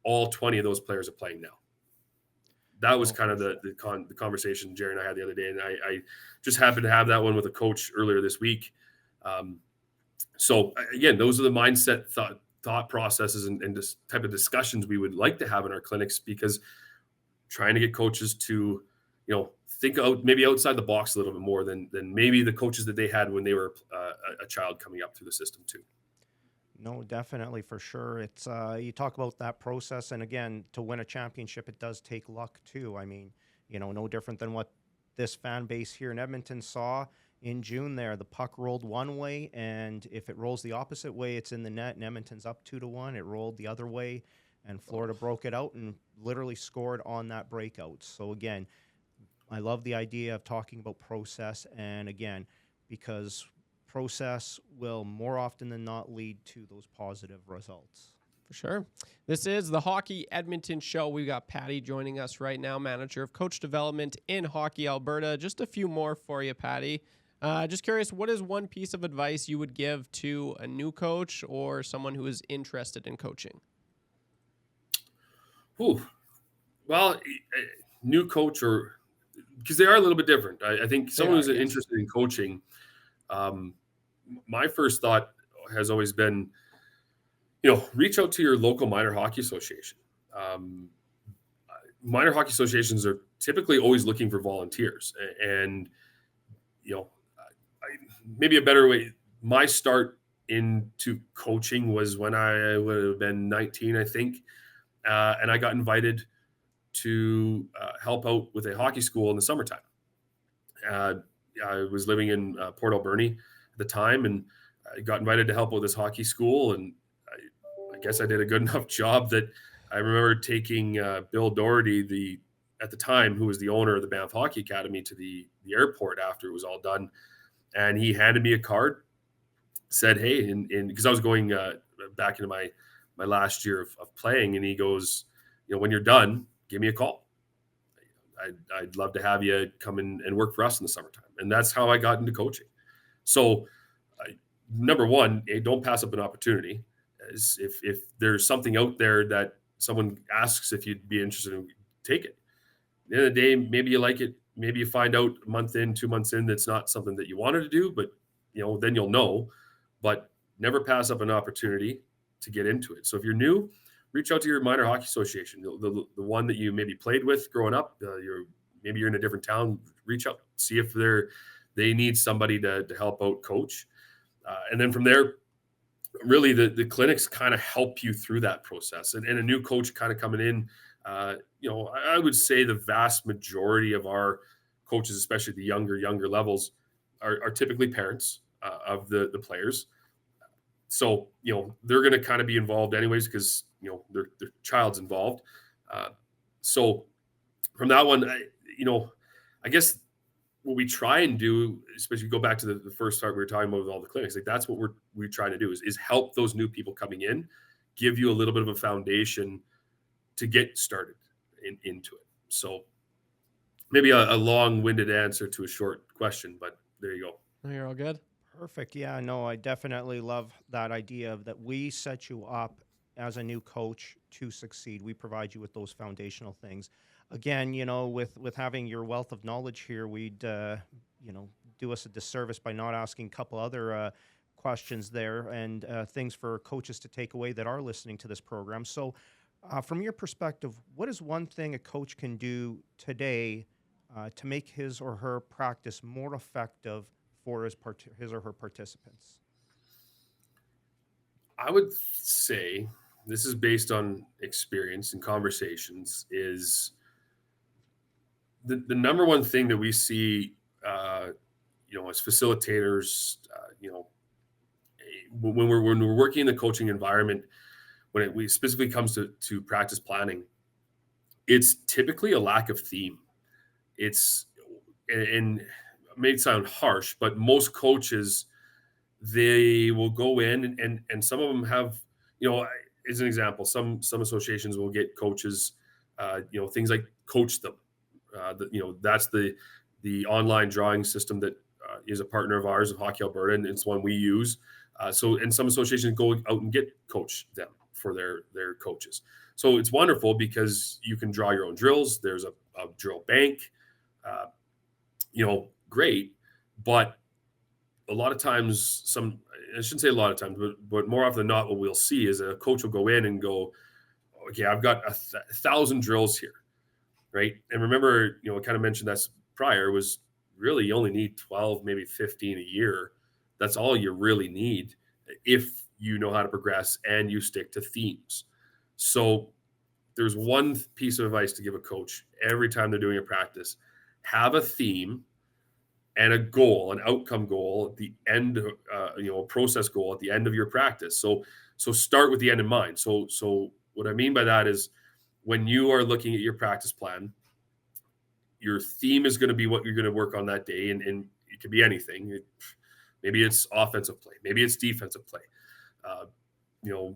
all 20 of those players are playing now. that was Oh, kind of for the conversation Jerry and I had the other day, and I just happened to have that one with a coach earlier this week. So again, those are the mindset thought processes and this type of discussions we would like to have in our clinics, because trying to get coaches to, think out maybe outside the box a little bit more than maybe the coaches that they had when they were a child coming up through the system too. No, definitely, for sure. It's you talk about that process, and again, to win a championship, it does take luck too. I mean, no different than what this fan base here in Edmonton saw in June. There, the puck rolled one way, and if it rolls the opposite way, it's in the net. And Edmonton's up 2-1. It rolled the other way, and Florida broke it out and literally scored on that breakout. So again, I love the idea of talking about process, and again, because process will more often than not lead to those positive results. For sure. This is the Hockey Edmonton Show. We've got Patti joining us right now, manager of coach development in Hockey Alberta. Just a few more for you, Patti. Just curious, what is one piece of advice you would give to a new coach or someone who is interested in coaching? Ooh, well, new coach, or because they are a little bit different. I think someone who's interested in coaching, my first thought has always been, reach out to your local minor hockey association. Minor hockey associations are typically always looking for volunteers, and maybe a better way. My start into coaching was when I would have been 19, I think, and I got invited to help out with a hockey school in the summertime. I was living in Port Alberni at the time, and I got invited to help with this hockey school. And I guess I did a good enough job that I remember taking Bill Doherty, at the time, who was the owner of the Banff Hockey Academy, to the airport after it was all done. And he handed me a card, said, hey, because I was going back into my last year of playing. And he goes, when you're done, give me a call. I'd love to have you come in and work for us in the summertime. And that's how I got into coaching. So number one, don't pass up an opportunity. If there's something out there that someone asks if you'd be interested in, take it. At the end of the day, maybe you like it. Maybe you find out a month in, 2 months in, that's not something that you wanted to do, but then you'll know. But never pass up an opportunity to get into it. So if you're new, reach out to your minor hockey association, the one that you maybe played with growing up. Maybe you're in a different town. Reach out, see if they need somebody to help out coach, and then from there, really the clinics kind of help you through that process. And a new coach kind of coming in, I would say the vast majority of our coaches, especially the younger levels, are typically parents of the players. So, they're going to kind of be involved anyways, because, their child's involved. So from that one, I guess what we try and do, especially go back to the first part we were talking about with all the clinics, like that's what we're trying to do is help those new people coming in, give you a little bit of a foundation to get started into it. So maybe a long-winded answer to a short question, but there you go. Oh, you're all good. Perfect. Yeah, no, I definitely love that idea of that we set you up as a new coach to succeed. We provide you with those foundational things. Again, with having your wealth of knowledge here, we'd, do us a disservice by not asking a couple other questions there and things for coaches to take away that are listening to this program. So from your perspective, what is one thing a coach can do today to make his or her practice more effective for his or her participants? I would say, this is based on experience and conversations, is the number one thing that we see, as facilitators, when we're working in the coaching environment, when it specifically comes to practice planning, it's typically a lack of theme. And it may sound harsh, but most coaches, they will go in and some of them have, as an example, some associations will get coaches, things like Coach Them. That's the online drawing system that is a partner of ours of Hockey Alberta, and it's one we use. And some associations go out and get Coach Them for their coaches. So it's wonderful because you can draw your own drills. There's a a drill bank, great. But a lot of times, I shouldn't say a lot of times, but more often than not, what we'll see is a coach will go in and go, okay, I've got 1,000 drills here, right? And remember, I kind of mentioned that prior, was really you only need 12, maybe 15 a year. That's all you really need if you know how to progress and you stick to themes. So there's one piece of advice to give a coach every time they're doing a practice: have a theme and a goal, an outcome goal at the end, a process goal at the end of your practice. So start with the end in mind. So what I mean by that is, when you are looking at your practice plan, your theme is going to be what you're going to work on that day. And it could be anything. Maybe it's offensive play. Maybe it's defensive play.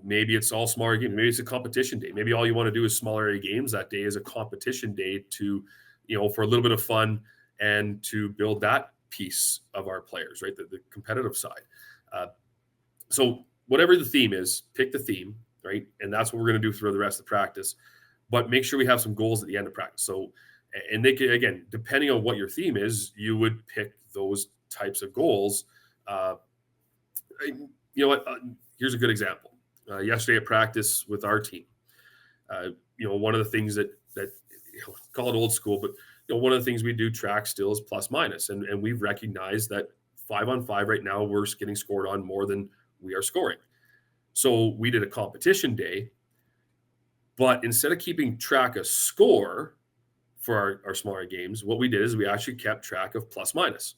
Maybe it's all smaller games. Maybe it's a competition day. Maybe all you want to do is smaller area games that day is a competition day to, for a little bit of fun and to build that piece of our players, right? The competitive side. So whatever the theme is, pick the theme, right? And that's what we're going to do through the rest of the practice. But make sure we have some goals at the end of practice. So, and they can, again, depending on what your theme is, you would pick those types of goals. Here's a good example. Yesterday at practice with our team, one of the things that call it old school, but one of the things we do track still is plus minus, and we've recognized that 5-on-5 right now we're getting scored on more than we are scoring. So we did a competition day, but instead of keeping track of score for our smaller games, what we did is we actually kept track of plus minus,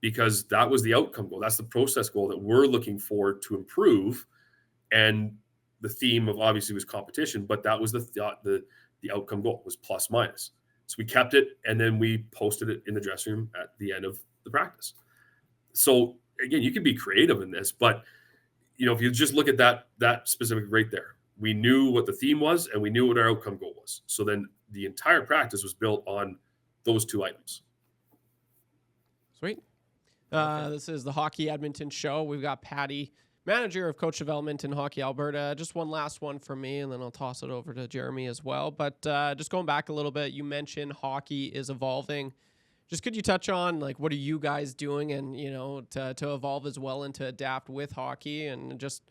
because that was the outcome goal. That's the process goal that we're looking for to improve. And the theme of obviously was competition, but that was the outcome goal was plus minus. So we kept it, and then we posted it in the dressing room at the end of the practice. So again, you can be creative in this, but if you just look at that specific right there, we knew what the theme was and we knew what our outcome goal was. So then the entire practice was built on those two items. Sweet. This is the Hockey Edmonton Show. We've got Patti, manager of coach development in Hockey Alberta. Just one last one from me, and then I'll toss it over to Jeremy as well. But just going back a little bit, you mentioned hockey is evolving. Just could you touch on, what are you guys doing and, to evolve as well and to adapt with hockey, and just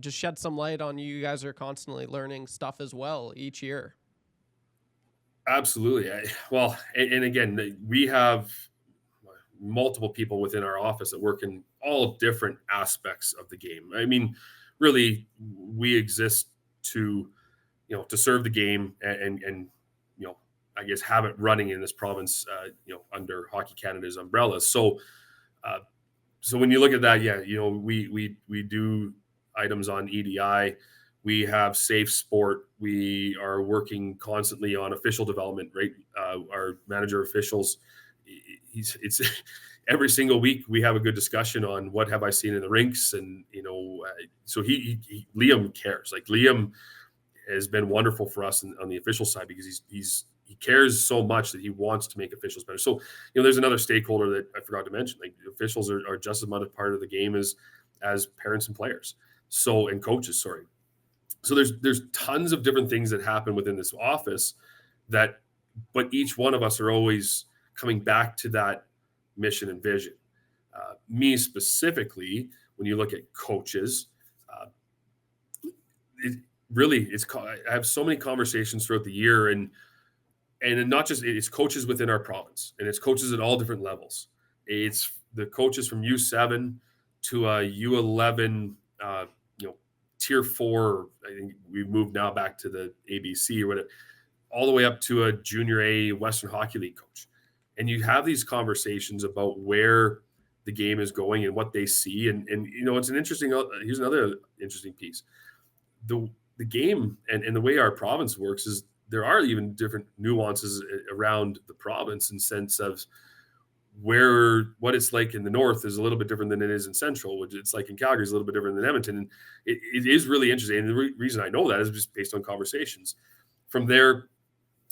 shed some light on you guys are constantly learning stuff as well each year. Absolutely. And again, we have multiple people within our office that work in all different aspects of the game. I mean, really, we exist to serve the game and I guess have it running in this province, under Hockey Canada's umbrella. So when you look at that, we do items on EDI. We have safe sport. We are working constantly on official development, right? Our manager of officials, it's every single week we have a good discussion on what have I seen in the rinks, and so Liam cares. Liam has been wonderful for us on the official side, because he cares so much that he wants to make officials better. So there's another stakeholder that I forgot to mention. Officials are just as much a part of the game as parents and players, and coaches. Sorry. So there's tons of different things that happen within this office but each one of us are always coming back to that mission and vision. Me specifically, when you look at coaches, I have so many conversations throughout the year, and not just, it's coaches within our province, and it's coaches at all different levels. It's the coaches from U7 to U11, tier 4. I think we've moved now back to the ABC or whatever, all the way up to a junior A Western Hockey League coach. And you have these conversations about where the game is going and what they see. And it's an interesting, here's another interesting piece. The game and the way our province works is there are even different nuances around the province, in sense of what it's like in the north is a little bit different than it is in central, which it's like in Calgary is a little bit different than Edmonton. And it is really interesting. And the reason I know that is just based on conversations. From there,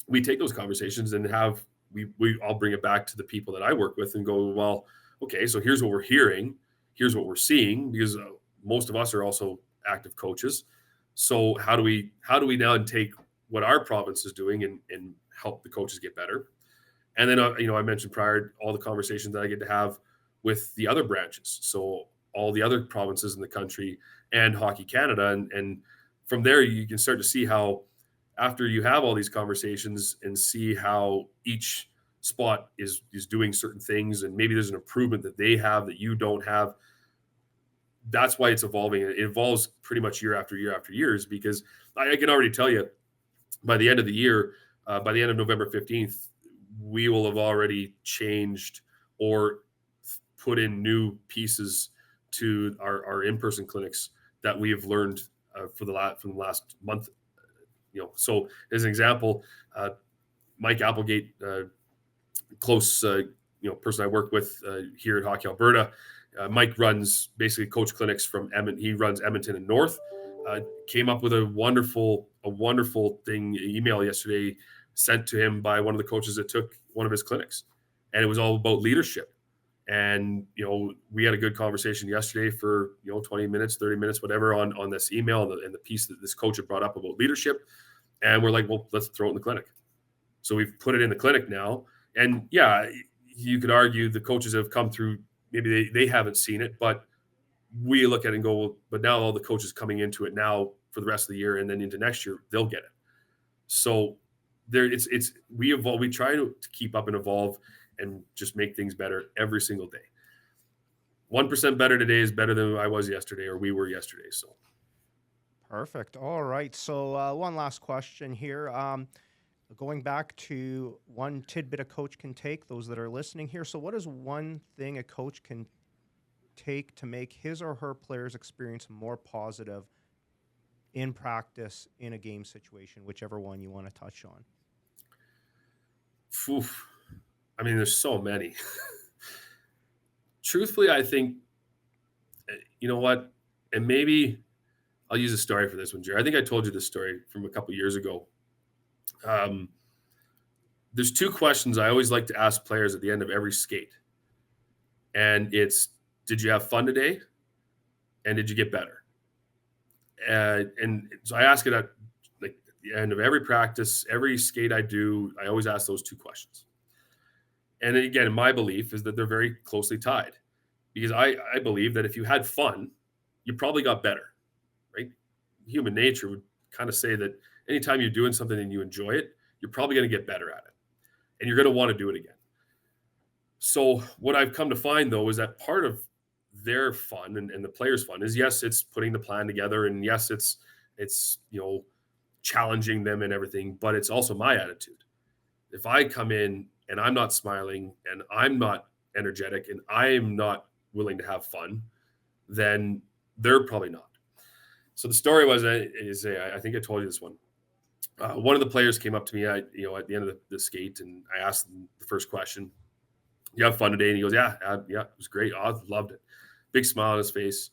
we take those conversations and I'll bring it back to the people that I work with and go, well, okay, so here's what we're hearing. Here's what we're seeing, because most of us are also active coaches. So how do we now take what our province is doing and help the coaches get better. And then, I mentioned prior all the conversations that I get to have with the other branches. So all the other provinces in the country and Hockey Canada. And from there, you can start to see how after you have all these conversations and see how each spot is doing certain things, and maybe there's an improvement that they have that you don't have. That's why it's evolving. It evolves pretty much year after year after years, because I can already tell you by the end of the year, by the end of November 15th, we will have already changed or put in new pieces to our in-person clinics that we have learned from the last month. So as an example, Mike Applegate, close person I work with here at Hockey Alberta. Mike runs basically coach clinics from Edmonton. He runs Edmonton and North. Came up with a wonderful email yesterday sent to him by one of the coaches that took one of his clinics, and it was all about leadership. And we had a good conversation yesterday for 20 minutes, 30 minutes, whatever, on this email and the piece that this coach had brought up about leadership. And we're like, well, let's throw it in the clinic. So we've put it in the clinic now. And yeah, you could argue the coaches have come through, maybe they haven't seen it, but we look at it and go, well, but now all the coaches coming into it now for the rest of the year and then into next year, they'll get it. So we evolve. We try to keep up and evolve and just make things better every single day. 1% better today is better than I was yesterday, or we were yesterday. So perfect. All right. So one last question here. Going back to one tidbit a coach can take, those that are listening here. So what is one thing a coach can take to make his or her players' experience more positive in practice, in a game situation, whichever one you want to touch on? Oof. I mean, there's so many. Truthfully, I think, you know what? And maybe I'll use a story for this one, Jerry. I think I told you this story from a couple years ago. There's two questions I always like to ask players at the end of every skate. And it's, did you have fun today? And did you get better? And so I ask it at the end of every practice, every skate I do, I always ask those two questions. And again, my belief is that they're very closely tied, because I believe that if you had fun, you probably got better, right? Human nature would kind of say that anytime you're doing something and you enjoy it, you're probably going to get better at it, and you're going to want to do it again. So what I've come to find, though, is that part of their fun and the players' fun is, yes, it's putting the plan together, and yes, it's challenging them and everything, but it's also my attitude. If I come in and I'm not smiling and I'm not energetic and I'm not willing to have fun, then they're probably not. So the story was, I think I told you this one. One of the players came up to me, at the end of the skate, and I asked him the first question, "You have fun today?" And he goes, "Yeah, it was great. I loved it." Big smile on his face.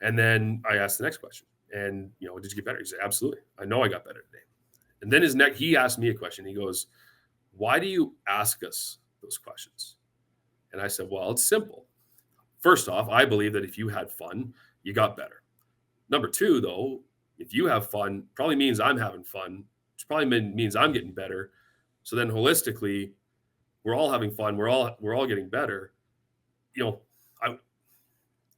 And then I asked the next question, and did you get better? He said, "Absolutely. I know I got better today." And then he asked me a question. He goes, "Why do you ask us those questions?" And I said, "Well, it's simple. First off, I believe that if you had fun, you got better. Number two, though, if you have fun, probably means I'm having fun, which probably means I'm getting better. So then holistically, we're all having fun. We're all getting better. And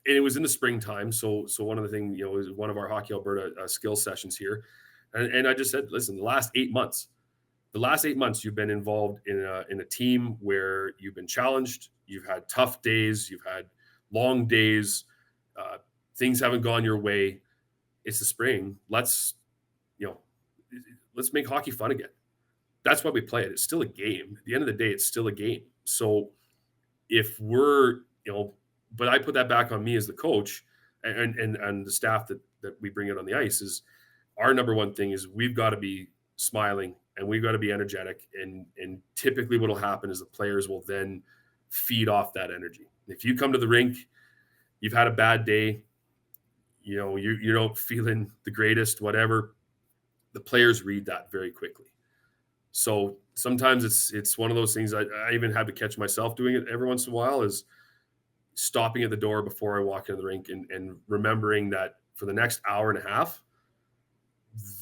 it was in the springtime. So one of the things, is one of our Hockey Alberta skill sessions here. And I just said, listen, the last 8 months you've been involved in a team where you've been challenged. You've had tough days. You've had long days. Things haven't gone your way. It's the spring. Let's make hockey fun again. That's why we play it. It's still a game. At the end of the day, it's still a game. So if we're, but I put that back on me as the coach and the staff that we bring out on the ice, is our number one thing is we've got to be smiling and we've got to be energetic. And typically what will happen is the players will then feed off that energy. If you come to the rink, you've had a bad day, you're not feeling the greatest, whatever, the players read that very quickly. So sometimes it's one of those things I even had to catch myself doing it every once in a while, is stopping at the door before I walk into the rink and remembering that for the next hour and a half,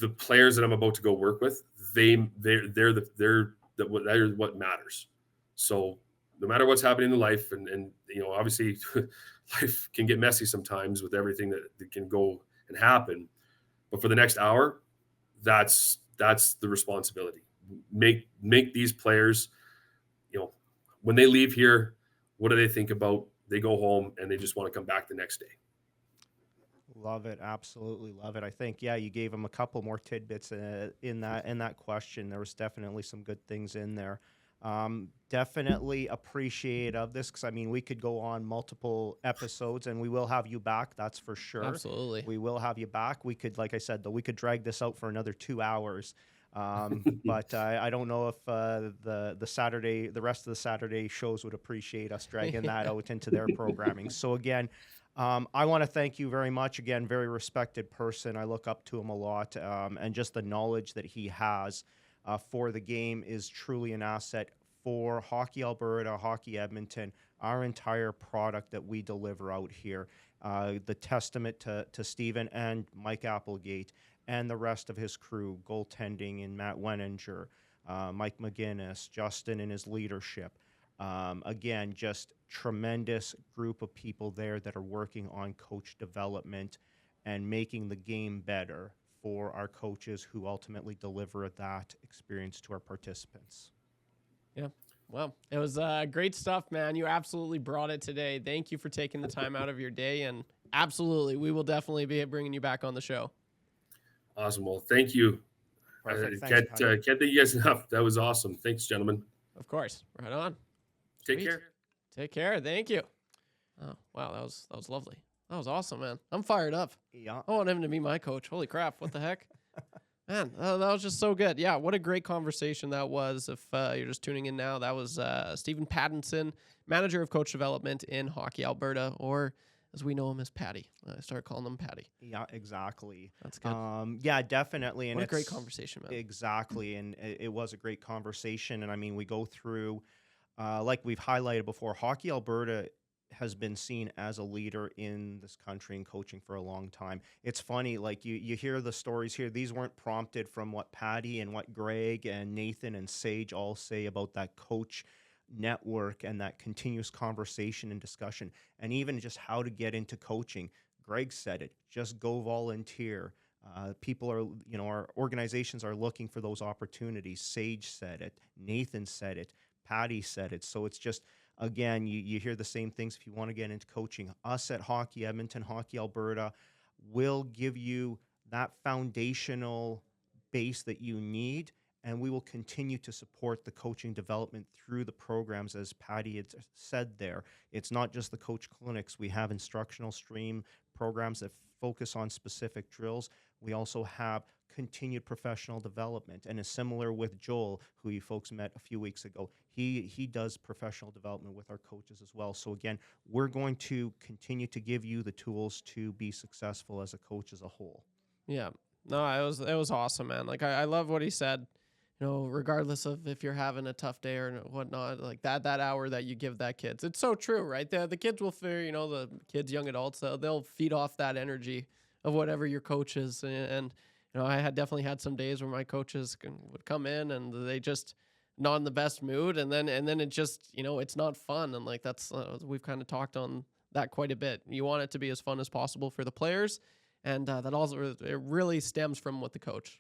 the players that I'm about to go work with, they're what matters. So no matter what's happening in life, and obviously life can get messy sometimes with everything that can go and happen. But for the next hour, that's the responsibility. Make these players, when they leave here, what do they think about? They go home and they just want to come back the next day. Love it. Absolutely love it. I think, you gave them a couple more tidbits in that question. There was definitely some good things in there. Definitely appreciate of this, because we could go on multiple episodes, and we will have you back. That's for sure. Absolutely. We will have you back. We could, like I said, though, we could drag this out for another 2 hours. But I don't know if the rest of the Saturday shows would appreciate us dragging that out into their programming. So again, I want to thank you very much. Again, very respected person. I look up to him a lot, and just the knowledge that he has for the game is truly an asset for Hockey Alberta, Hockey Edmonton, our entire product that we deliver out here. The testament to Stephen and Mike Applegate and the rest of his crew, goaltending and Matt Weninger, Mike McGinnis, Justin and his leadership. Again, just tremendous group of people there that are working on coach development and making the game better for our coaches, who ultimately deliver that experience to our participants. Yeah. Well, it was great stuff, man. You absolutely brought it today. Thank you for taking the time out of your day, and absolutely, we will definitely be bringing you back on the show. Awesome. Well, thank you. Perfect. Can't thank you guys enough. That was awesome. Thanks, gentlemen. Of course. Right on. Take Sweet. care. Take care. Thank you. Oh, wow. That was lovely. That was awesome, man. I'm fired up. Yeah. I want him to be my coach. Holy crap. What the heck? Man, that was just so good. Yeah, what a great conversation that was. If you're just tuning in now, that was Stephen Pattison, manager of coach development in Hockey Alberta, or as we know him as Patti. I started calling him Patti. Yeah, exactly. That's good. Yeah, definitely. And what a great conversation, man. Exactly. And it was a great conversation. And we go through, like we've highlighted before, Hockey Alberta has been seen as a leader in this country in coaching for a long time. It's funny, like you hear the stories here. These weren't prompted from what Patti and what Greg and Nathan and Sage all say about that coach network and that continuous conversation and discussion, and even just how to get into coaching. Greg said it, just go volunteer. People are, our organizations are looking for those opportunities. Sage said it, Nathan said it, Patti said it. So it's just, again, you hear the same things. If you want to get into coaching, us at Hockey Edmonton, Hockey Alberta will give you that foundational base that you need, and we will continue to support the coaching development through the programs, as Patti had said there. It's not just the coach clinics. We have instructional stream programs that focus on specific drills. We also have continued professional development, and is similar with Joel, who you folks met a few weeks ago. He does professional development with our coaches as well. So again, we're going to continue to give you the tools to be successful as a coach as a whole. Yeah, no, it was awesome, man. Like I love what he said. Regardless of if you're having a tough day or whatnot, like that hour that you give that kids, it's so true, right? The kids will figure, the kids, young adults, they'll feed off that energy of whatever your coach is. And I had definitely had some days where my coaches would come in and they just not in the best mood, and then it just it's not fun, and like that's we've kind of talked on that quite a bit. You want it to be as fun as possible for the players, and that also it really stems from what the coach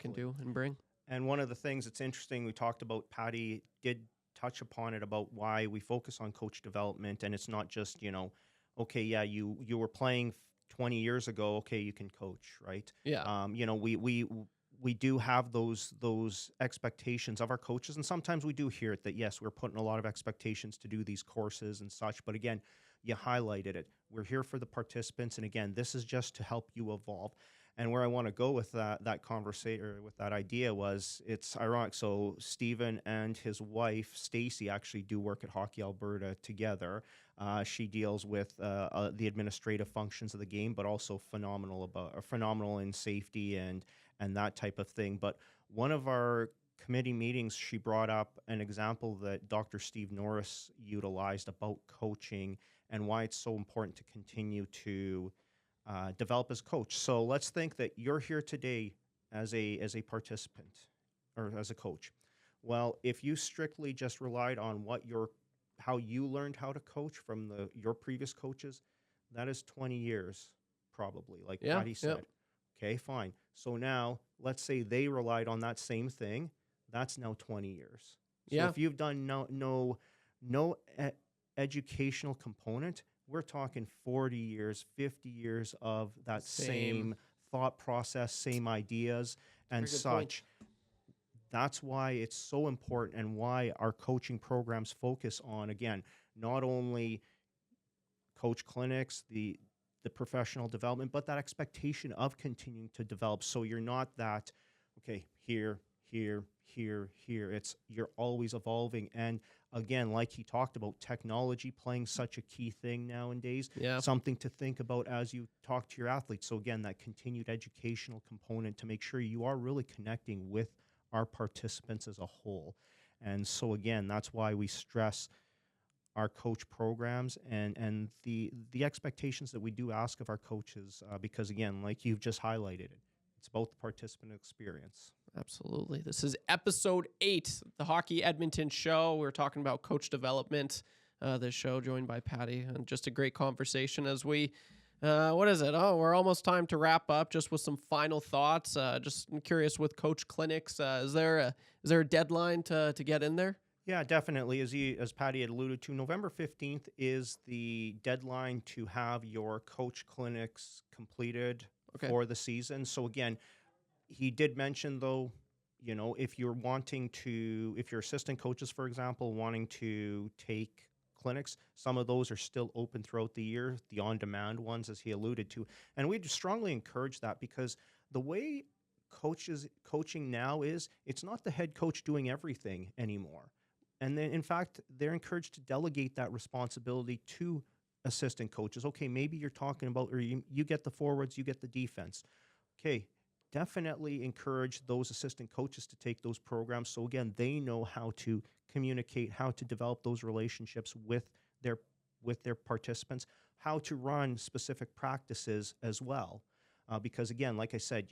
can do and bring. And one of the things that's interesting, we talked about, Patti did touch upon it, about why we focus on coach development, and it's not just okay, yeah, you were playing 20 years ago, okay, you can coach, right? Yeah. We do have those expectations of our coaches, and sometimes we do hear it that yes, we're putting a lot of expectations to do these courses and such. But again, you highlighted it. We're here for the participants, and again, this is just to help you evolve. And where I want to go with that conversation, or with that idea, was it's ironic. So Stephen and his wife Stacy actually do work at Hockey Alberta together. She deals with the administrative functions of the game, but also phenomenal in safety and that type of thing. But one of our committee meetings, she brought up an example that Dr. Steve Norris utilized about coaching and why it's so important to continue to develop as coach. So let's think that you're here today, as a participant or as a coach? Well, if you strictly just relied on how you learned how to coach from your previous coaches, that is 20 years probably, like Yeah. Patti said. Okay, fine. So now let's say they relied on that same thing. That's now 20 years. So Yeah. if you've done no educational component, we're talking 40 years, 50 years of that same thought process, same ideas and Very good point. such. That's why it's so important and why our coaching programs focus on, again, not only coach clinics, the professional development, but that expectation of continuing to develop. So you're not that, okay, here. It's you're always evolving. And again, like he talked about, technology playing such a key thing nowadays, Yeah. something to think about as you talk to your athletes. So again, that continued educational component to make sure you are really connecting with our participants as a whole. And so again, that's why we stress our coach programs and the expectations that we do ask of our coaches, because again, like you've just highlighted it, it's about the participant experience. Absolutely. This is episode 8, the Hockey Edmonton Show. We're talking about coach development. This show joined by Patti, and just a great conversation as we, what is it? Oh, we're almost time to wrap up. Just with some final thoughts. Just curious with coach clinics. Is there a deadline to get in there? Yeah, definitely. As Patti had alluded to, November 15th is the deadline to have your coach clinics completed for the season. So again, he did mention though, if you're assistant coaches, for example, wanting to take clinics, some of those are still open throughout the year, the on-demand ones, as he alluded to. And we strongly encourage that, because the way coaching now is, it's not the head coach doing everything anymore. And then, in fact, they're encouraged to delegate that responsibility to assistant coaches. Okay, maybe you're talking about, or you get the forwards, you get the defense. Okay, definitely encourage those assistant coaches to take those programs. So again, they know how to communicate, how to develop those relationships with their participants, how to run specific practices as well. Because again, like I said,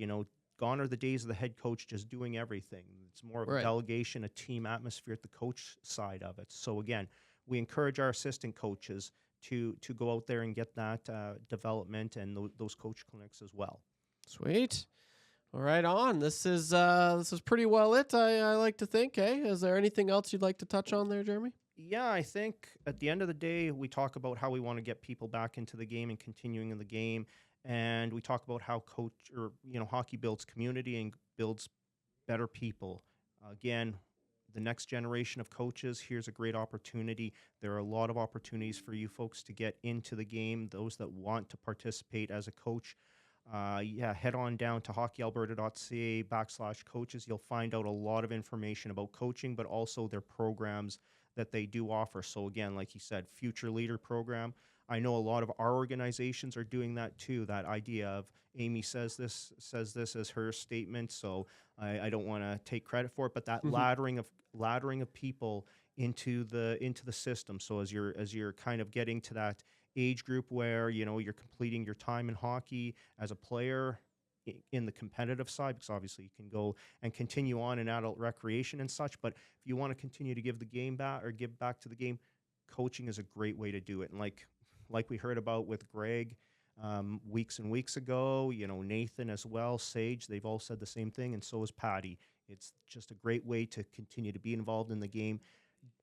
gone are the days of the head coach just doing everything. It's more of a delegation, a team atmosphere at the coach side of it. So again, we encourage our assistant coaches to go out there and get that development and those coach clinics as well. Sweet. All right, on. This is pretty well it, I like to think. Is there anything else you'd like to touch on there, Jeremy? Yeah, I think at the end of the day, we talk about how we want to get people back into the game and continuing in the game. And we talk about how hockey builds community and builds better people. Again, the next generation of coaches, here's a great opportunity. There are a lot of opportunities for you folks to get into the game, those that want to participate as a coach. Head on down to hockeyalberta.ca/coaches. You'll find out a lot of information about coaching, but also their programs that they do offer. So again, like you said, Future Leader program. I know a lot of our organizations are doing that too. That idea of Amy says this as her statement, so I don't want to take credit for it, but that laddering of people into the system. So as you're kind of getting to that age group where you're completing your time in hockey as a player in the competitive side, because obviously you can go and continue on in adult recreation and such, but if you want to continue to give back to the game, coaching is a great way to do it. And like we heard about with Greg weeks and weeks ago, Nathan as well, Sage, they've all said the same thing, and so has Patti. It's just a great way to continue to be involved in the game,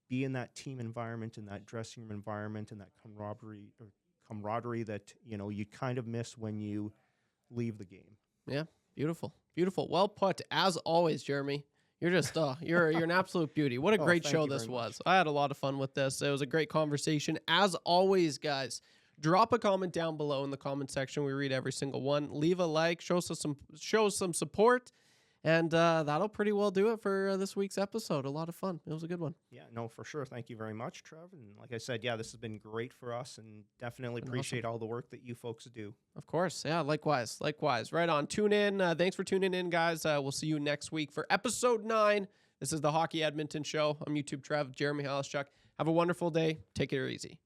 be in that team environment, in that dressing room environment, and that camaraderie that you kind of miss when you leave the game. Yeah, beautiful. Well put, as always, Jeremy. You're just you're an absolute beauty. What a great show this was. I had a lot of fun with this. It was a great conversation. As always, guys, drop a comment down below in the comment section. We read every single one. Leave a like, show some support, and that'll pretty well do it for this week's episode. A lot of fun. It was a good one. Yeah, no, for sure. Thank you very much, Trev. And like I said, this has been great for us, and definitely appreciate all the work that you folks do. Of course. Yeah, likewise. Right on. Tune in. Thanks for tuning in, guys. We'll see you next week for episode 9. This is the Hockey Edmonton Show. I'm YouTube Trev, Jeremy Halischuk. Have a wonderful day. Take it easy.